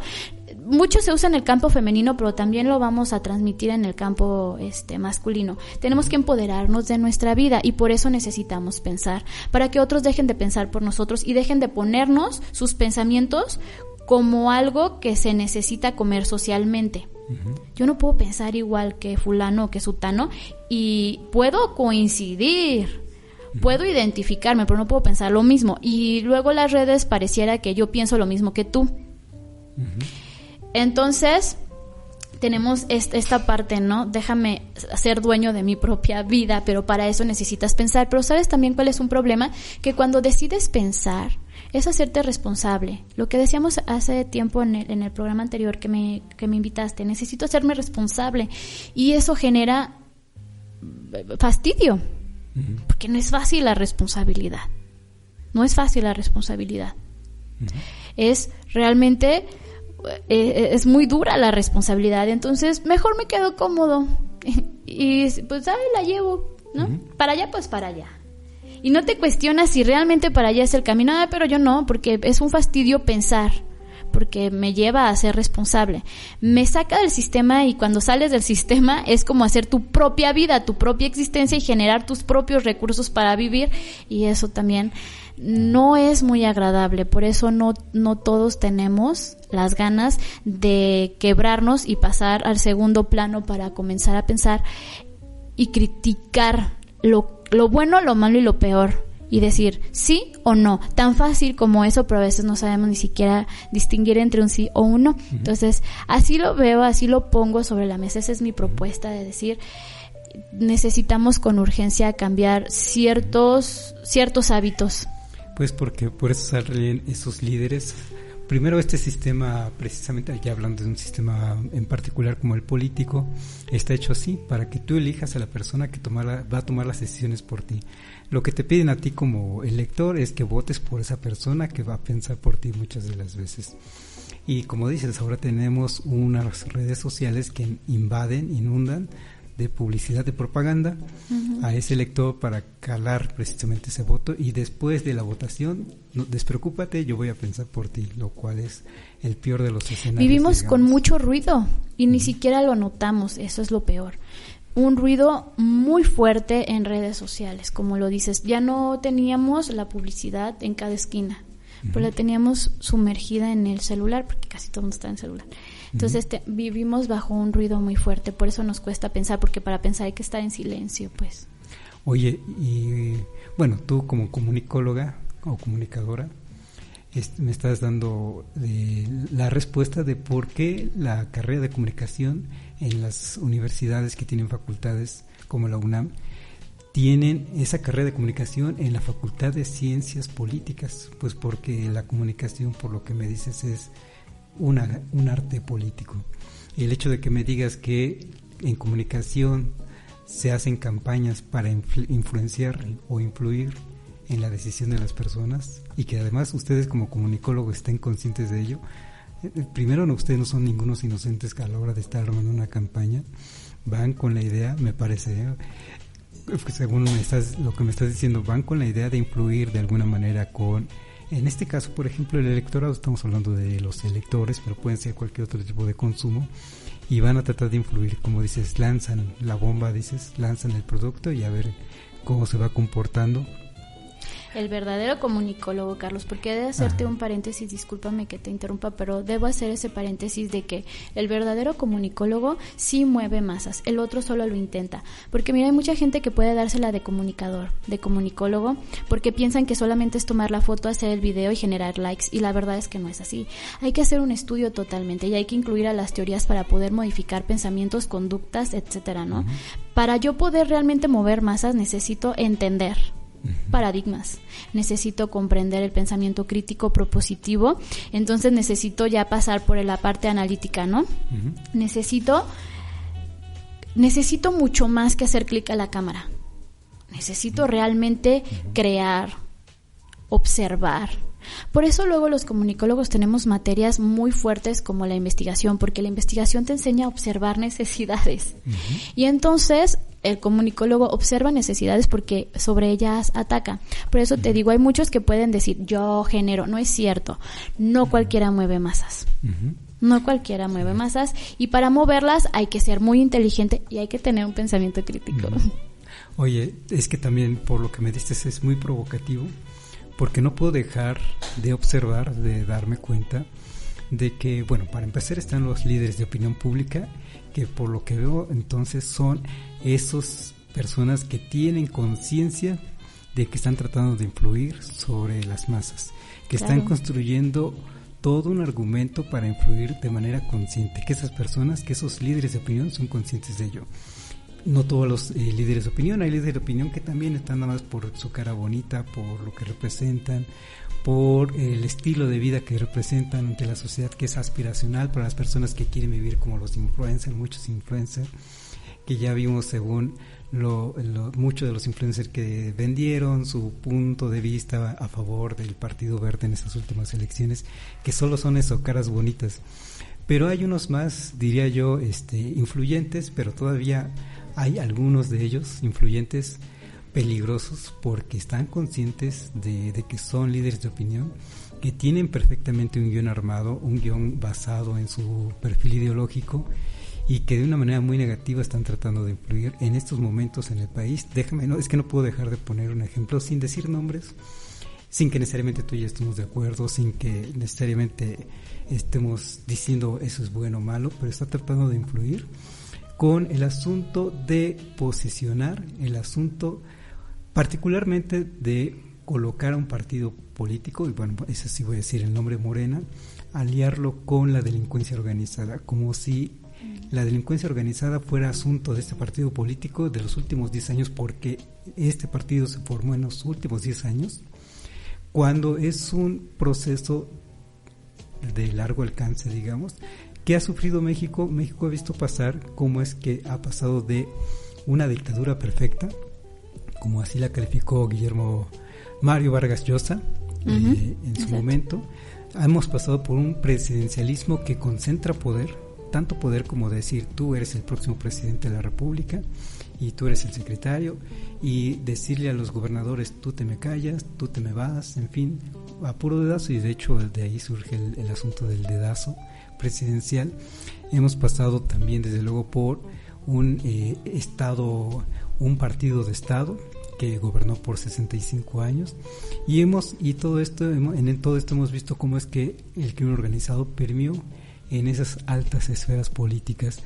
Mucho se usa en el campo femenino, pero también lo vamos a transmitir en el campo masculino. Tenemos que empoderarnos de nuestra vida, y por eso necesitamos pensar, para que otros dejen de pensar por nosotros y dejen de ponernos sus pensamientos como algo que se necesita comer socialmente. Yo no puedo pensar igual que fulano o que sutano, y puedo coincidir, puedo identificarme, pero no puedo pensar lo mismo. Y luego las redes pareciera que yo pienso lo mismo que tú. Entonces tenemos esta parte, ¿no? Déjame ser dueño de mi propia vida, pero para eso necesitas pensar. Pero ¿sabes también cuál es un problema? Que cuando decides pensar es hacerte responsable. Lo que decíamos hace tiempo en el programa anterior que me invitaste, necesito hacerme responsable, y eso genera fastidio. Porque no es fácil la responsabilidad. No es fácil la responsabilidad. Es realmente, es muy dura la responsabilidad. Entonces, mejor me quedo cómodo. Y pues, ahí la llevo, ¿no? Para allá, pues para allá. Y no te cuestionas si realmente para allá es el camino. Pero yo no, porque es un fastidio pensar. Porque me lleva a ser responsable. Me saca del sistema, y cuando sales del sistema es como hacer tu propia vida, tu propia existencia y generar tus propios recursos para vivir, y eso también no es muy agradable. Por eso no todos tenemos las ganas de quebrarnos y pasar al segundo plano para comenzar a pensar y criticar lo bueno, lo malo y lo peor. Y decir sí o no, tan fácil como eso, pero a veces no sabemos ni siquiera distinguir entre un sí o un no. Entonces, así lo veo, así lo pongo sobre la mesa. Esa es mi propuesta, de decir, necesitamos con urgencia cambiar ciertos hábitos. Pues porque por eso salen esos líderes. Primero, este sistema, precisamente ya hablando de un sistema en particular como el político, está hecho así, para que tú elijas a la persona que va a tomar las decisiones por ti. Lo que te piden a ti como elector es que votes por esa persona que va a pensar por ti muchas de las veces. Y como dices, ahora tenemos unas redes sociales que inundan de publicidad, de propaganda a ese elector para calar precisamente ese voto, y después de la votación, no, despreocúpate, yo voy a pensar por ti, lo cual es el peor de los escenarios. Vivimos con mucho ruido y ni siquiera lo notamos, eso es lo peor. Un ruido muy fuerte en redes sociales, como lo dices. Ya no teníamos la publicidad en cada esquina, pues la teníamos sumergida en el celular, porque casi todo el mundo está en el celular. Entonces vivimos bajo un ruido muy fuerte, por eso nos cuesta pensar, porque para pensar hay que estar en silencio, pues. Oye, y bueno, tú como comunicóloga o comunicadora, me estás dando la respuesta de por qué la carrera de comunicación en las universidades que tienen facultades como la UNAM tienen esa carrera de comunicación en la Facultad de Ciencias Políticas. Pues porque la comunicación, por lo que me dices, es un arte político. Y el hecho de que me digas que en comunicación se hacen campañas para influenciar o influir en la decisión de las personas, y que además ustedes como comunicólogos estén conscientes de ello. Primero, ustedes no son ningunos inocentes a la hora de estar armando una campaña. Van con la idea, me parece, según lo que me estás diciendo, van con la idea de influir de alguna manera con, en este caso, por ejemplo, el electorado. Estamos hablando de los electores, pero pueden ser cualquier otro tipo de consumo, y van a tratar de influir, como dices, lanzan la bomba, lanzan el producto y a ver cómo se va comportando. El verdadero comunicólogo, Carlos, porque he de hacerte un paréntesis, discúlpame que te interrumpa, pero debo hacer ese paréntesis de que el verdadero comunicólogo sí mueve masas, el otro solo lo intenta. Porque mira, hay mucha gente que puede dársela de comunicador, de comunicólogo, porque piensan que solamente es tomar la foto, hacer el video y generar likes, y la verdad es que no es así. Hay que hacer un estudio totalmente, y hay que incluir a las teorías para poder modificar pensamientos, conductas, etcétera, ¿no? Para yo poder realmente mover masas necesito entender paradigmas, necesito comprender el pensamiento crítico propositivo, entonces necesito ya pasar por la parte analítica, ¿no? Necesito mucho más que hacer clic a la cámara. Necesito realmente crear, observar. Por eso luego los comunicólogos tenemos materias muy fuertes como la investigación, porque la investigación te enseña a observar necesidades. Y entonces el comunicólogo observa necesidades porque sobre ellas ataca. Por eso te digo, hay muchos que pueden decir, yo genero. No es cierto. No cualquiera mueve masas. No cualquiera mueve masas. Y para moverlas hay que ser muy inteligente y hay que tener un pensamiento crítico. Oye, es que también por lo que me dices es muy provocativo, porque no puedo dejar de observar, de darme cuenta de que, bueno, para empezar están los líderes de opinión pública, que por lo que veo entonces son esas personas que tienen conciencia de que están tratando de influir sobre las masas, que están construyendo todo un argumento para influir de manera consciente, que esas personas, que esos líderes de opinión son conscientes de ello. No todos los líderes de opinión, hay líderes de opinión que también están nada más por su cara bonita, por lo que representan, por el estilo de vida que representan ante la sociedad, que es aspiracional para las personas que quieren vivir como los influencers, muchos influencers, que ya vimos según muchos de los influencers que vendieron su punto de vista a favor del Partido Verde en esas últimas elecciones, que solo son eso, caras bonitas. Pero hay unos más, diría yo, influyentes, pero todavía hay algunos de ellos influyentes peligrosos porque están conscientes de que son líderes de opinión, que tienen perfectamente un guión armado, un guión basado en su perfil ideológico y que de una manera muy negativa están tratando de influir en estos momentos en el país. Es que no puedo dejar de poner un ejemplo sin decir nombres, sin que necesariamente tú y yo estemos de acuerdo, sin que necesariamente estemos diciendo eso es bueno o malo, pero está tratando de influir con el asunto de posicionar, el asunto particularmente de colocar a un partido político, y bueno, eso sí voy a decir el nombre Morena, aliarlo con la delincuencia organizada, como si la delincuencia organizada fuera asunto de este partido político de los últimos 10 años, porque este partido se formó en los últimos 10 años, cuando es un proceso de largo alcance, digamos, que ha sufrido México. México ha visto pasar cómo es que ha pasado de una dictadura perfecta, como así la calificó Mario Vargas Llosa en su momento. Hemos pasado por un presidencialismo que concentra poder, tanto poder como decir tú eres el próximo presidente de la República y tú eres el secretario, y decirle a los gobernadores tú te me callas, tú te me vas, en fin, a puro dedazo. Y de hecho de ahí surge el asunto del dedazo presidencial. Hemos pasado también desde luego por un partido de Estado que gobernó por 65 años, y en todo esto hemos visto cómo es que el crimen organizado permeó en esas altas esferas políticas.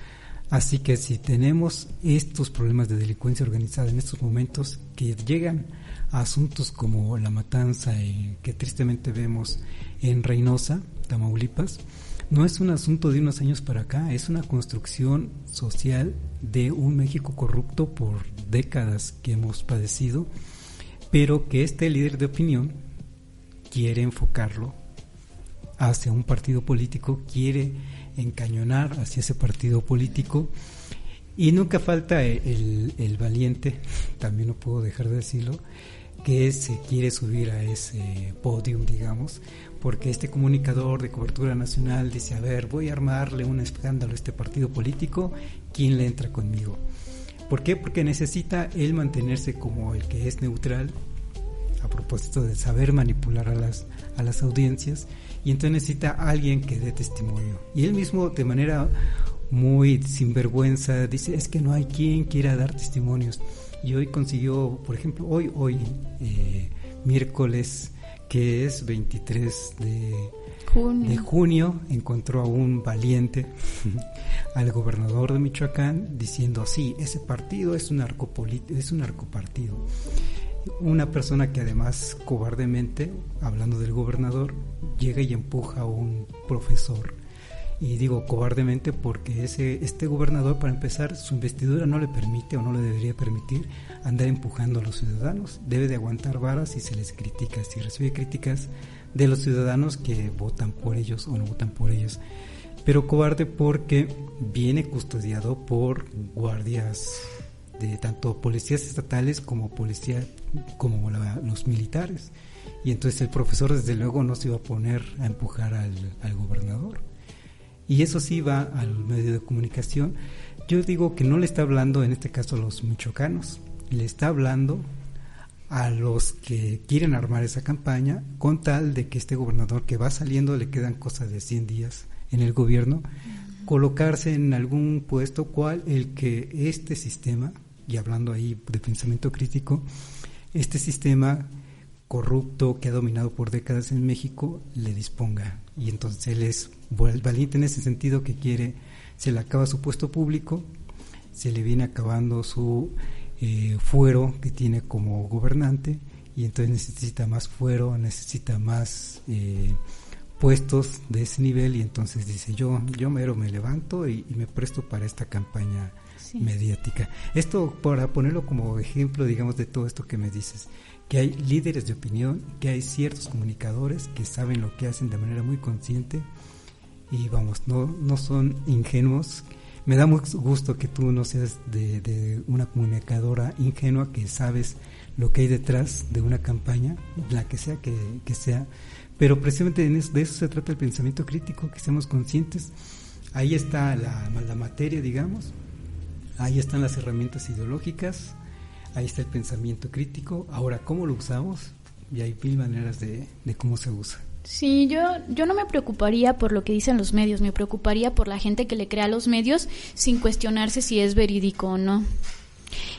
Así que si tenemos estos problemas de delincuencia organizada en estos momentos que llegan a asuntos como la matanza que tristemente vemos en Reynosa, Tamaulipas, no es un asunto de unos años para acá, es una construcción social de un México corrupto por décadas que hemos padecido, pero que este líder de opinión quiere enfocarlo hacia un partido político, quiere encañonar hacia ese partido político, y nunca falta el valiente, también no puedo dejar de decirlo, que se quiere subir a ese podium, digamos, porque este comunicador de cobertura nacional dice, a ver, voy a armarle un escándalo a este partido político, ¿quién le entra conmigo? ¿Por qué? Porque necesita él mantenerse como el que es neutral, a propósito de saber manipular a las audiencias, y entonces necesita a alguien que dé testimonio. Y él mismo, de manera muy sinvergüenza, dice, es que no hay quien quiera dar testimonios. Y hoy consiguió, por ejemplo, hoy miércoles, que es 23 de junio, encontró a un valiente, al gobernador de Michoacán, diciendo, sí, ese partido es un narcopartido. Una persona que además cobardemente, hablando del gobernador, llega y empuja a un profesor. Y digo cobardemente porque este gobernador, para empezar, su investidura no le permite o no le debería permitir andar empujando a los ciudadanos. Debe de aguantar varas si se les critica, si recibe críticas de los ciudadanos que votan por ellos o no votan por ellos. Pero cobarde porque viene custodiado por guardias de tanto policías estatales como los militares. Y entonces el profesor desde luego no se iba a poner a empujar al gobernador. Y eso sí va al medio de comunicación. Yo digo que no le está hablando en este caso a los michoacanos, le está hablando a los que quieren armar esa campaña, con tal de que este gobernador que va saliendo, le quedan cosas de 100 días en el gobierno, colocarse en algún puesto cual el que este sistema, y hablando ahí de pensamiento crítico, este sistema corrupto que ha dominado por décadas en México le disponga. Y entonces él es valiente en ese sentido, que se le acaba su puesto público, se le viene acabando su fuero que tiene como gobernante, y entonces necesita más fuero, necesita más puestos de ese nivel, y entonces dice, yo mero me levanto y me presto para esta campaña mediática. Esto para ponerlo como ejemplo, digamos, de todo esto que me dices, que hay líderes de opinión, que hay ciertos comunicadores que saben lo que hacen de manera muy consciente, y vamos, no son ingenuos. Me da mucho gusto que tú no seas de una comunicadora ingenua, que sabes lo que hay detrás de una campaña, la que sea que sea, pero precisamente de eso se trata el pensamiento crítico, que seamos conscientes. Ahí está la materia, digamos, ahí están las herramientas ideológicas, ahí está el pensamiento crítico. Ahora, ¿cómo lo usamos? Y hay mil maneras de cómo se usa. Sí, yo no me preocuparía por lo que dicen los medios, me preocuparía por la gente que le crea a los medios sin cuestionarse si es verídico o no.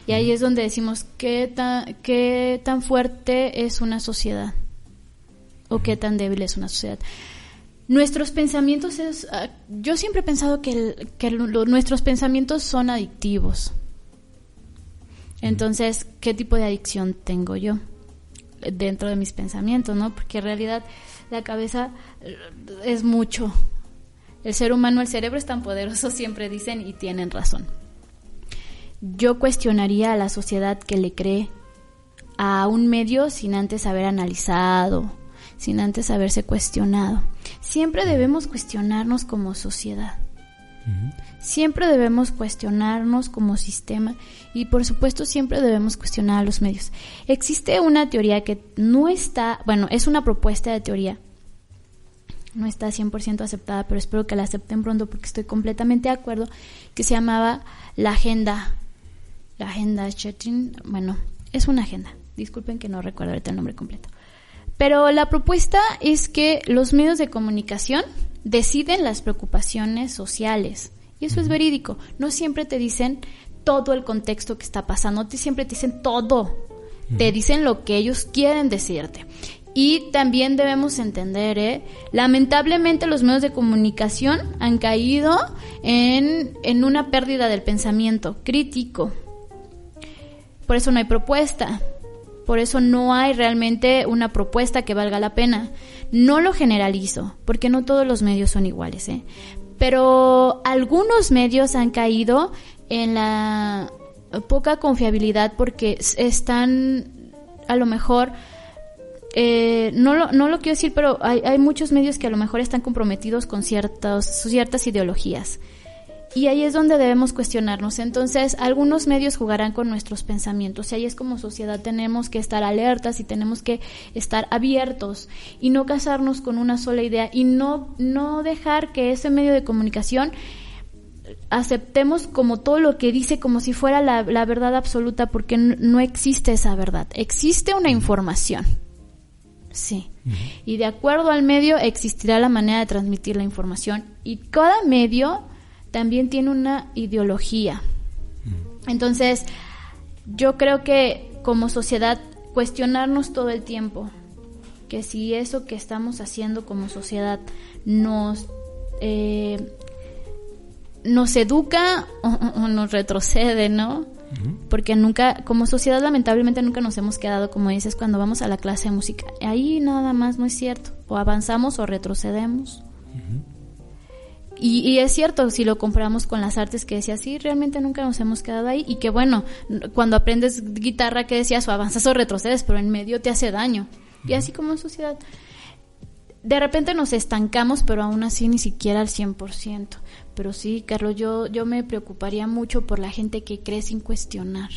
Y ahí es donde decimos qué tan fuerte es una sociedad o qué tan débil es una sociedad. Nuestros pensamientos yo siempre he pensado que nuestros pensamientos son adictivos. Entonces, ¿qué tipo de adicción tengo yo dentro de mis pensamientos, no? Porque en realidad la cabeza es mucho. El ser humano, el cerebro es tan poderoso, siempre dicen, y tienen razón. Yo cuestionaría a la sociedad que le cree a un medio sin antes haber analizado, sin antes haberse cuestionado. Siempre debemos cuestionarnos como sociedad. Siempre debemos cuestionarnos como sistema y por supuesto siempre debemos cuestionar a los medios. Existe una teoría que no está, es una propuesta de teoría, no está 100% aceptada, pero espero que la acepten pronto porque estoy completamente de acuerdo, que se llamaba la agenda Shettin, es una agenda, disculpen que no recuerdo ahorita el nombre completo, pero la propuesta es que los medios de comunicación deciden las preocupaciones sociales. Y eso es verídico. No siempre te dicen todo el contexto que está pasando, siempre te dicen todo. Te dicen lo que ellos quieren decirte. Y también debemos entender, lamentablemente los medios de comunicación han caído en una pérdida del pensamiento crítico. Por eso no hay propuesta. Por eso no hay realmente una propuesta que valga la pena. No lo generalizo, porque no todos los medios son iguales, pero algunos medios han caído en la poca confiabilidad porque están, a lo mejor, no lo quiero decir, pero hay muchos medios que a lo mejor están comprometidos con ciertas ideologías. Y ahí es donde debemos cuestionarnos. Entonces, algunos medios jugarán con nuestros pensamientos y ahí es como sociedad tenemos que estar alertas y tenemos que estar abiertos y no casarnos con una sola idea y no dejar que ese medio de comunicación aceptemos como todo lo que dice como si fuera la verdad absoluta, porque no existe esa verdad. Existe una información. Sí. Y de acuerdo al medio existirá la manera de transmitir la información y cada medio también tiene una ideología. Entonces, yo creo que como sociedad cuestionarnos todo el tiempo, que si eso que estamos haciendo como sociedad nos educa o nos retrocede, ¿no? Porque nunca, como sociedad lamentablemente nunca nos hemos quedado, como dices, cuando vamos a la clase de música. Ahí nada más no es cierto. O avanzamos o retrocedemos. Y es cierto, si lo comparamos con las artes que decías, sí, realmente nunca nos hemos quedado ahí. Y que bueno, cuando aprendes guitarra, que decías, o avanzas o retrocedes, pero en medio te hace daño. Y así como en sociedad. De repente nos estancamos, pero aún así ni siquiera al 100%. Pero sí, Carlos, yo me preocuparía mucho por la gente que cree sin cuestionar.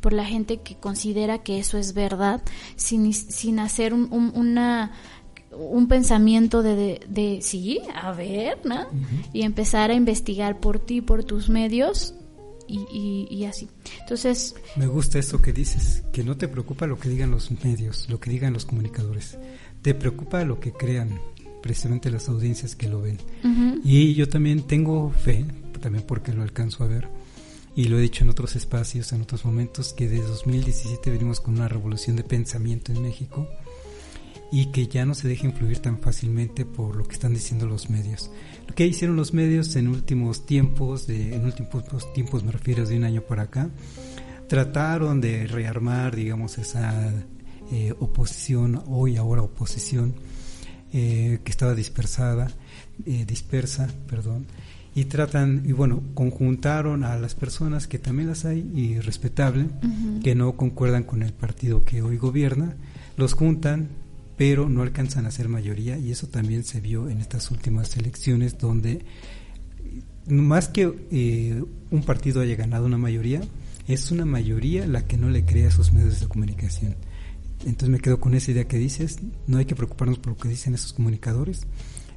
Por la gente que considera que eso es verdad, sin hacer un pensamiento de sí, a ver, ¿no? Y empezar a investigar por ti, por tus medios y así. Entonces, me gusta eso que dices, que no te preocupa lo que digan los medios, lo que digan los comunicadores. Te preocupa lo que crean precisamente las audiencias que lo ven. Y yo también tengo fe, también porque lo alcanzo a ver, y lo he dicho en otros espacios, en otros momentos, que desde 2017 venimos con una revolución de pensamiento en México y que ya no se deja influir tan fácilmente por lo que están diciendo los medios. Lo que hicieron los medios en últimos tiempos me refiero de un año para acá, trataron de rearmar, digamos, esa oposición, ahora oposición, que estaba dispersa, y conjuntaron a las personas, que también las hay, y respetable, que no concuerdan con el partido que hoy gobierna, los juntan, pero no alcanzan a ser mayoría, y eso también se vio en estas últimas elecciones, donde más que un partido haya ganado una mayoría, es una mayoría la que no le cree a sus medios de comunicación. Entonces me quedo con esa idea que dices, no hay que preocuparnos por lo que dicen esos comunicadores,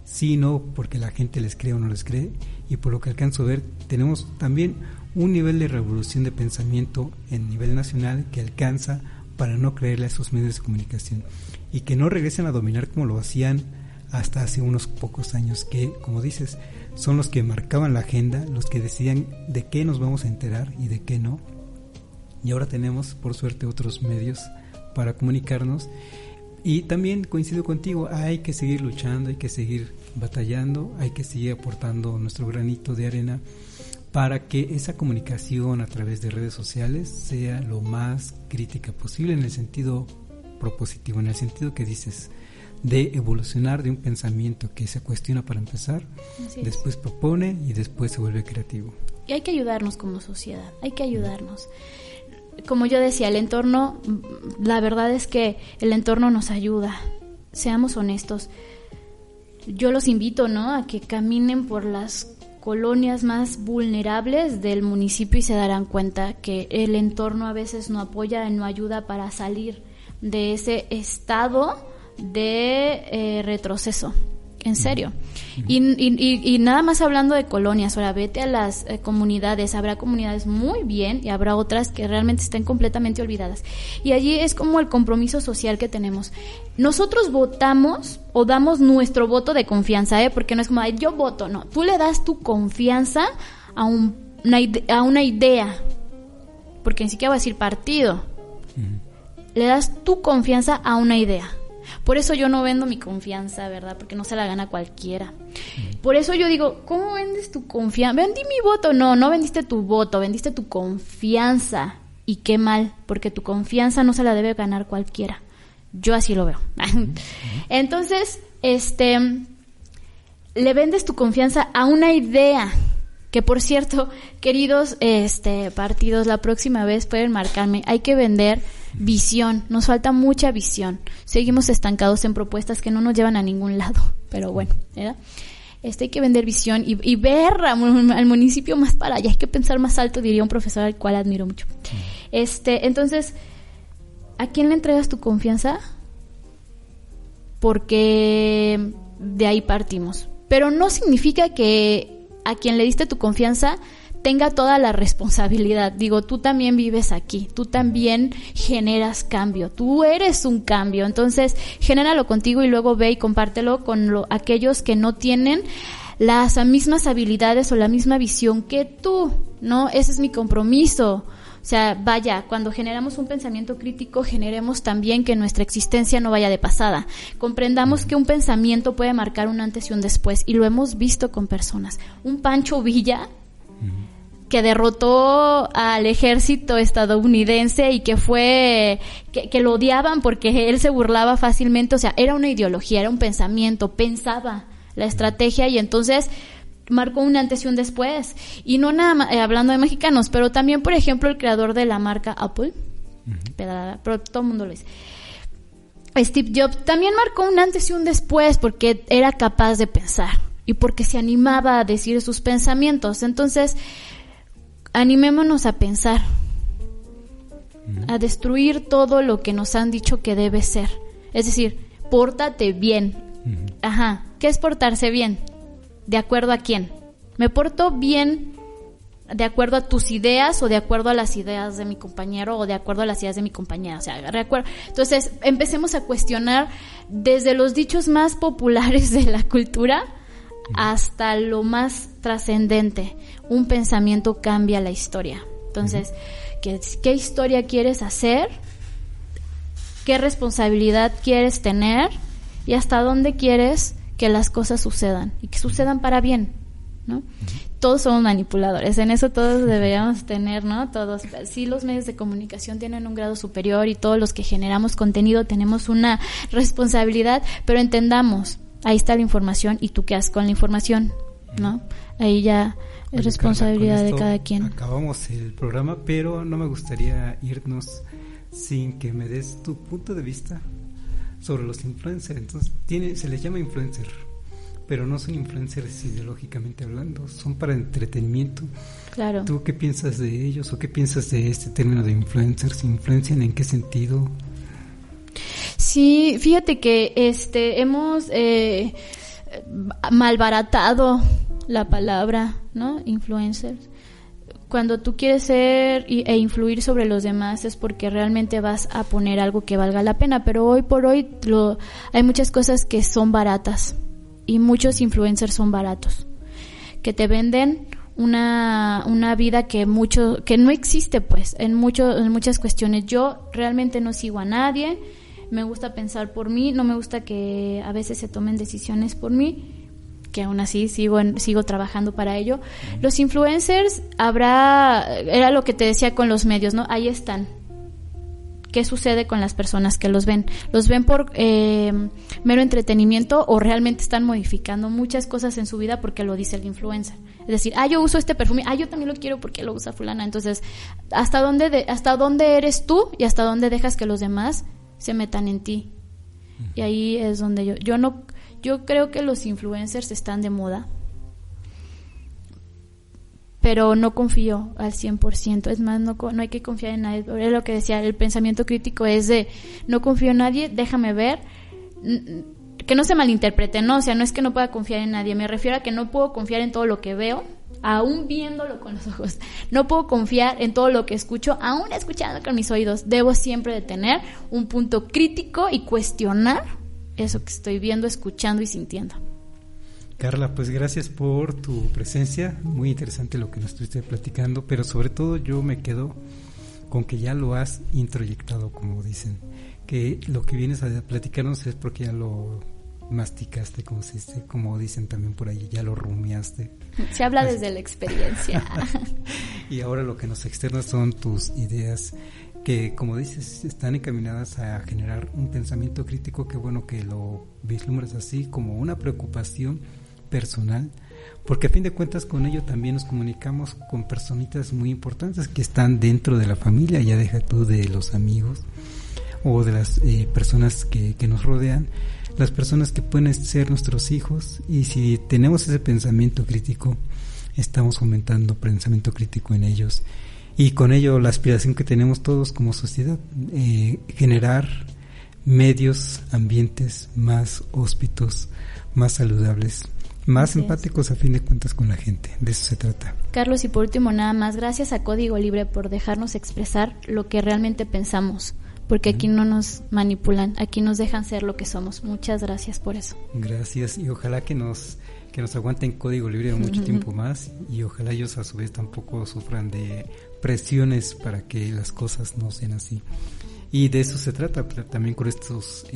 sino porque la gente les cree o no les cree, y por lo que alcanzo a ver, tenemos también un nivel de revolución de pensamiento en nivel nacional que alcanza para no creerle a esos medios de comunicación, y que no regresen a dominar como lo hacían hasta hace unos pocos años, que, como dices, son los que marcaban la agenda, los que decidían de qué nos vamos a enterar y de qué no. Y ahora tenemos, por suerte, otros medios para comunicarnos. Y también coincido contigo, hay que seguir luchando, hay que seguir batallando, hay que seguir aportando nuestro granito de arena para que esa comunicación a través de redes sociales sea lo más crítica posible, en el sentido propositivo, en el sentido que dices, de evolucionar de un pensamiento que se cuestiona para empezar, después propone y después se vuelve creativo. Y hay que ayudarnos como sociedad, hay que ayudarnos. Como yo decía, el entorno, la verdad es que el entorno nos ayuda, seamos honestos. Yo los invito, ¿no?, a que caminen por las colonias más vulnerables del municipio y se darán cuenta que el entorno a veces no apoya, no ayuda para salir de ese estado de retroceso. En serio. Y nada más hablando de colonias, ahora vete a las comunidades, habrá comunidades muy bien y habrá otras que realmente estén completamente olvidadas. Y allí es como el compromiso social que tenemos. Nosotros votamos o damos nuestro voto de confianza, porque no es como, yo voto, no. Tú le das tu confianza a una idea, porque ni siquiera voy a decir partido. Le das tu confianza a una idea. Por eso yo no vendo mi confianza, ¿verdad? Porque no se la gana cualquiera. Por eso yo digo, ¿cómo vendes tu confianza? ¿Vendí mi voto? No, no vendiste tu voto, vendiste tu confianza. Y qué mal, porque tu confianza no se la debe ganar cualquiera. Yo así lo veo. Entonces, le vendes tu confianza a una idea. Que por cierto, queridos partidos, la próxima vez pueden marcarme. Hay que vender visión, nos falta mucha visión. Seguimos estancados en propuestas que no nos llevan a ningún lado, pero bueno, ¿verdad? Hay que vender visión y ver al municipio más para allá. Hay que pensar más alto, diría un profesor al cual admiro mucho. Entonces, ¿a quién le entregas tu confianza? Porque de ahí partimos. Pero no significa que a quien le diste tu confianza tenga toda la responsabilidad. Digo, tú también vives aquí, tú también generas cambio, tú eres un cambio, entonces genéralo contigo y luego ve y compártelo con aquellos que no tienen las mismas habilidades o la misma visión que tú, ¿no? Ese es mi compromiso. O sea, vaya, cuando generamos un pensamiento crítico, generemos también que nuestra existencia no vaya de pasada. Comprendamos que un pensamiento puede marcar un antes y un después, y lo hemos visto con personas. Un Pancho Villa que derrotó al ejército estadounidense y que que lo odiaban porque él se burlaba fácilmente. O sea, era una ideología, era un pensamiento, pensaba la estrategia y entonces marcó un antes y un después. Y no nada más, hablando de mexicanos, pero también, por ejemplo, el creador de la marca Apple, pero todo el mundo lo dice, Steve Jobs, también marcó un antes y un después porque era capaz de pensar y porque se animaba a decir sus pensamientos. Entonces, animémonos a pensar, a destruir todo lo que nos han dicho que debe ser. Es decir, pórtate bien. Ajá, ¿qué es portarse bien? ¿De acuerdo a quién? ¿Me porto bien de acuerdo a tus ideas o de acuerdo a las ideas de mi compañero o de acuerdo a las ideas de mi compañera? O sea, entonces empecemos a cuestionar desde los dichos más populares de la cultura hasta lo más trascendente. Un pensamiento cambia la historia. Entonces, ¿qué historia quieres hacer? ¿Qué responsabilidad quieres tener? ¿Y hasta dónde quieres que las cosas sucedan? Y que sucedan para bien, ¿no? Todos somos manipuladores, en eso todos deberíamos tener, ¿no? Todos, sí, los medios de comunicación tienen un grado superior y todos los que generamos contenido tenemos una responsabilidad, pero entendamos, ahí está la información y tú qué haces con la información, ¿no? Ahí ya es responsabilidad de cada quien. Acabamos el programa, pero no me gustaría irnos sin que me des tu punto de vista sobre los influencers. Entonces, se les llama influencer, pero no son influencers ideológicamente hablando, son para entretenimiento. Claro. ¿Tú qué piensas de ellos o qué piensas de este término de influencers? ¿Influencian en qué sentido? Sí, fíjate que hemos malbaratado la palabra, ¿no? Influencers. Cuando tú quieres ser e influir sobre los demás es porque realmente vas a poner algo que valga la pena, pero hoy por hoy hay muchas cosas que son baratas y muchos influencers son baratos, que te venden una vida que no existe, pues, en muchas cuestiones. Yo realmente no sigo a nadie, me gusta pensar por mí, no me gusta que a veces se tomen decisiones por mí, que aún así sigo trabajando para ello. Los influencers era lo que te decía con los medios, ¿no? Ahí están. ¿Qué sucede con las personas que los ven? ¿Los ven por mero entretenimiento o realmente están modificando muchas cosas en su vida porque lo dice el influencer? Es decir, yo uso este perfume, yo también lo quiero porque lo usa fulana. Entonces, ¿hasta dónde eres tú y hasta dónde dejas que los demás se metan en ti? Y ahí es donde yo creo que los influencers están de moda, pero no confío al 100%. Es más, no hay que confiar en nadie. Es lo que decía, el pensamiento crítico es de no confío en nadie, déjame ver, que no se malinterprete, ¿no? O sea, no es que no pueda confiar en nadie, me refiero a que no puedo confiar en todo lo que veo, aún viéndolo con los ojos. No puedo confiar en todo lo que escucho, aún escuchando con mis oídos. Debo siempre de tener un punto crítico y cuestionar eso que estoy viendo, escuchando y sintiendo. Carla, pues gracias por tu presencia, muy interesante lo que nos estuviste platicando, pero sobre todo yo me quedo con que ya lo has introyectado, como dicen, que lo que vienes a platicarnos es porque ya lo masticaste, como dicen también por ahí, ya lo rumiaste. Se habla desde la experiencia. Y ahora lo que nos externas son tus ideas, que como dices están encaminadas a generar un pensamiento crítico. Que bueno que lo vislumbras así, como una preocupación personal, porque a fin de cuentas con ello también nos comunicamos con personitas muy importantes que están dentro de la familia, ya deja tú de los amigos o de las personas que nos rodean, las personas que pueden ser nuestros hijos. Y si tenemos ese pensamiento crítico, estamos fomentando pensamiento crítico en ellos. Y con ello la aspiración que tenemos todos como sociedad, generar medios, ambientes más hóspitos, más saludables, más empáticos a fin de cuentas con la gente. De eso se trata. Carlos, y por último nada más, gracias a Código Libre por dejarnos expresar lo que realmente pensamos, porque aquí no nos manipulan, aquí nos dejan ser lo que somos. Muchas gracias por eso. Gracias, y ojalá que nos aguanten Código Libre mucho tiempo más, y ojalá ellos a su vez tampoco sufran de presiones para que las cosas no sean así. Y de eso se trata también con estos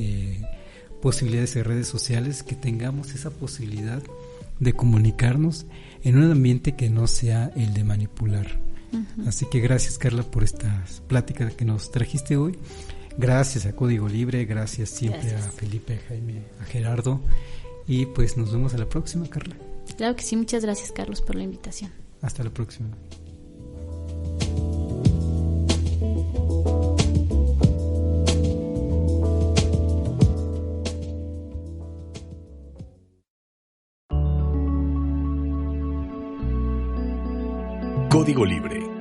posibilidades de redes sociales, que tengamos esa posibilidad de comunicarnos en un ambiente que no sea el de manipular. Así que gracias, Carla, por esta plática que nos trajiste hoy. Gracias a Código Libre, gracias siempre a Felipe, a Jaime, a Gerardo, y pues nos vemos a la próxima, Carla. Claro que sí, muchas gracias, Carlos, por la invitación. Hasta la próxima. Código Libre.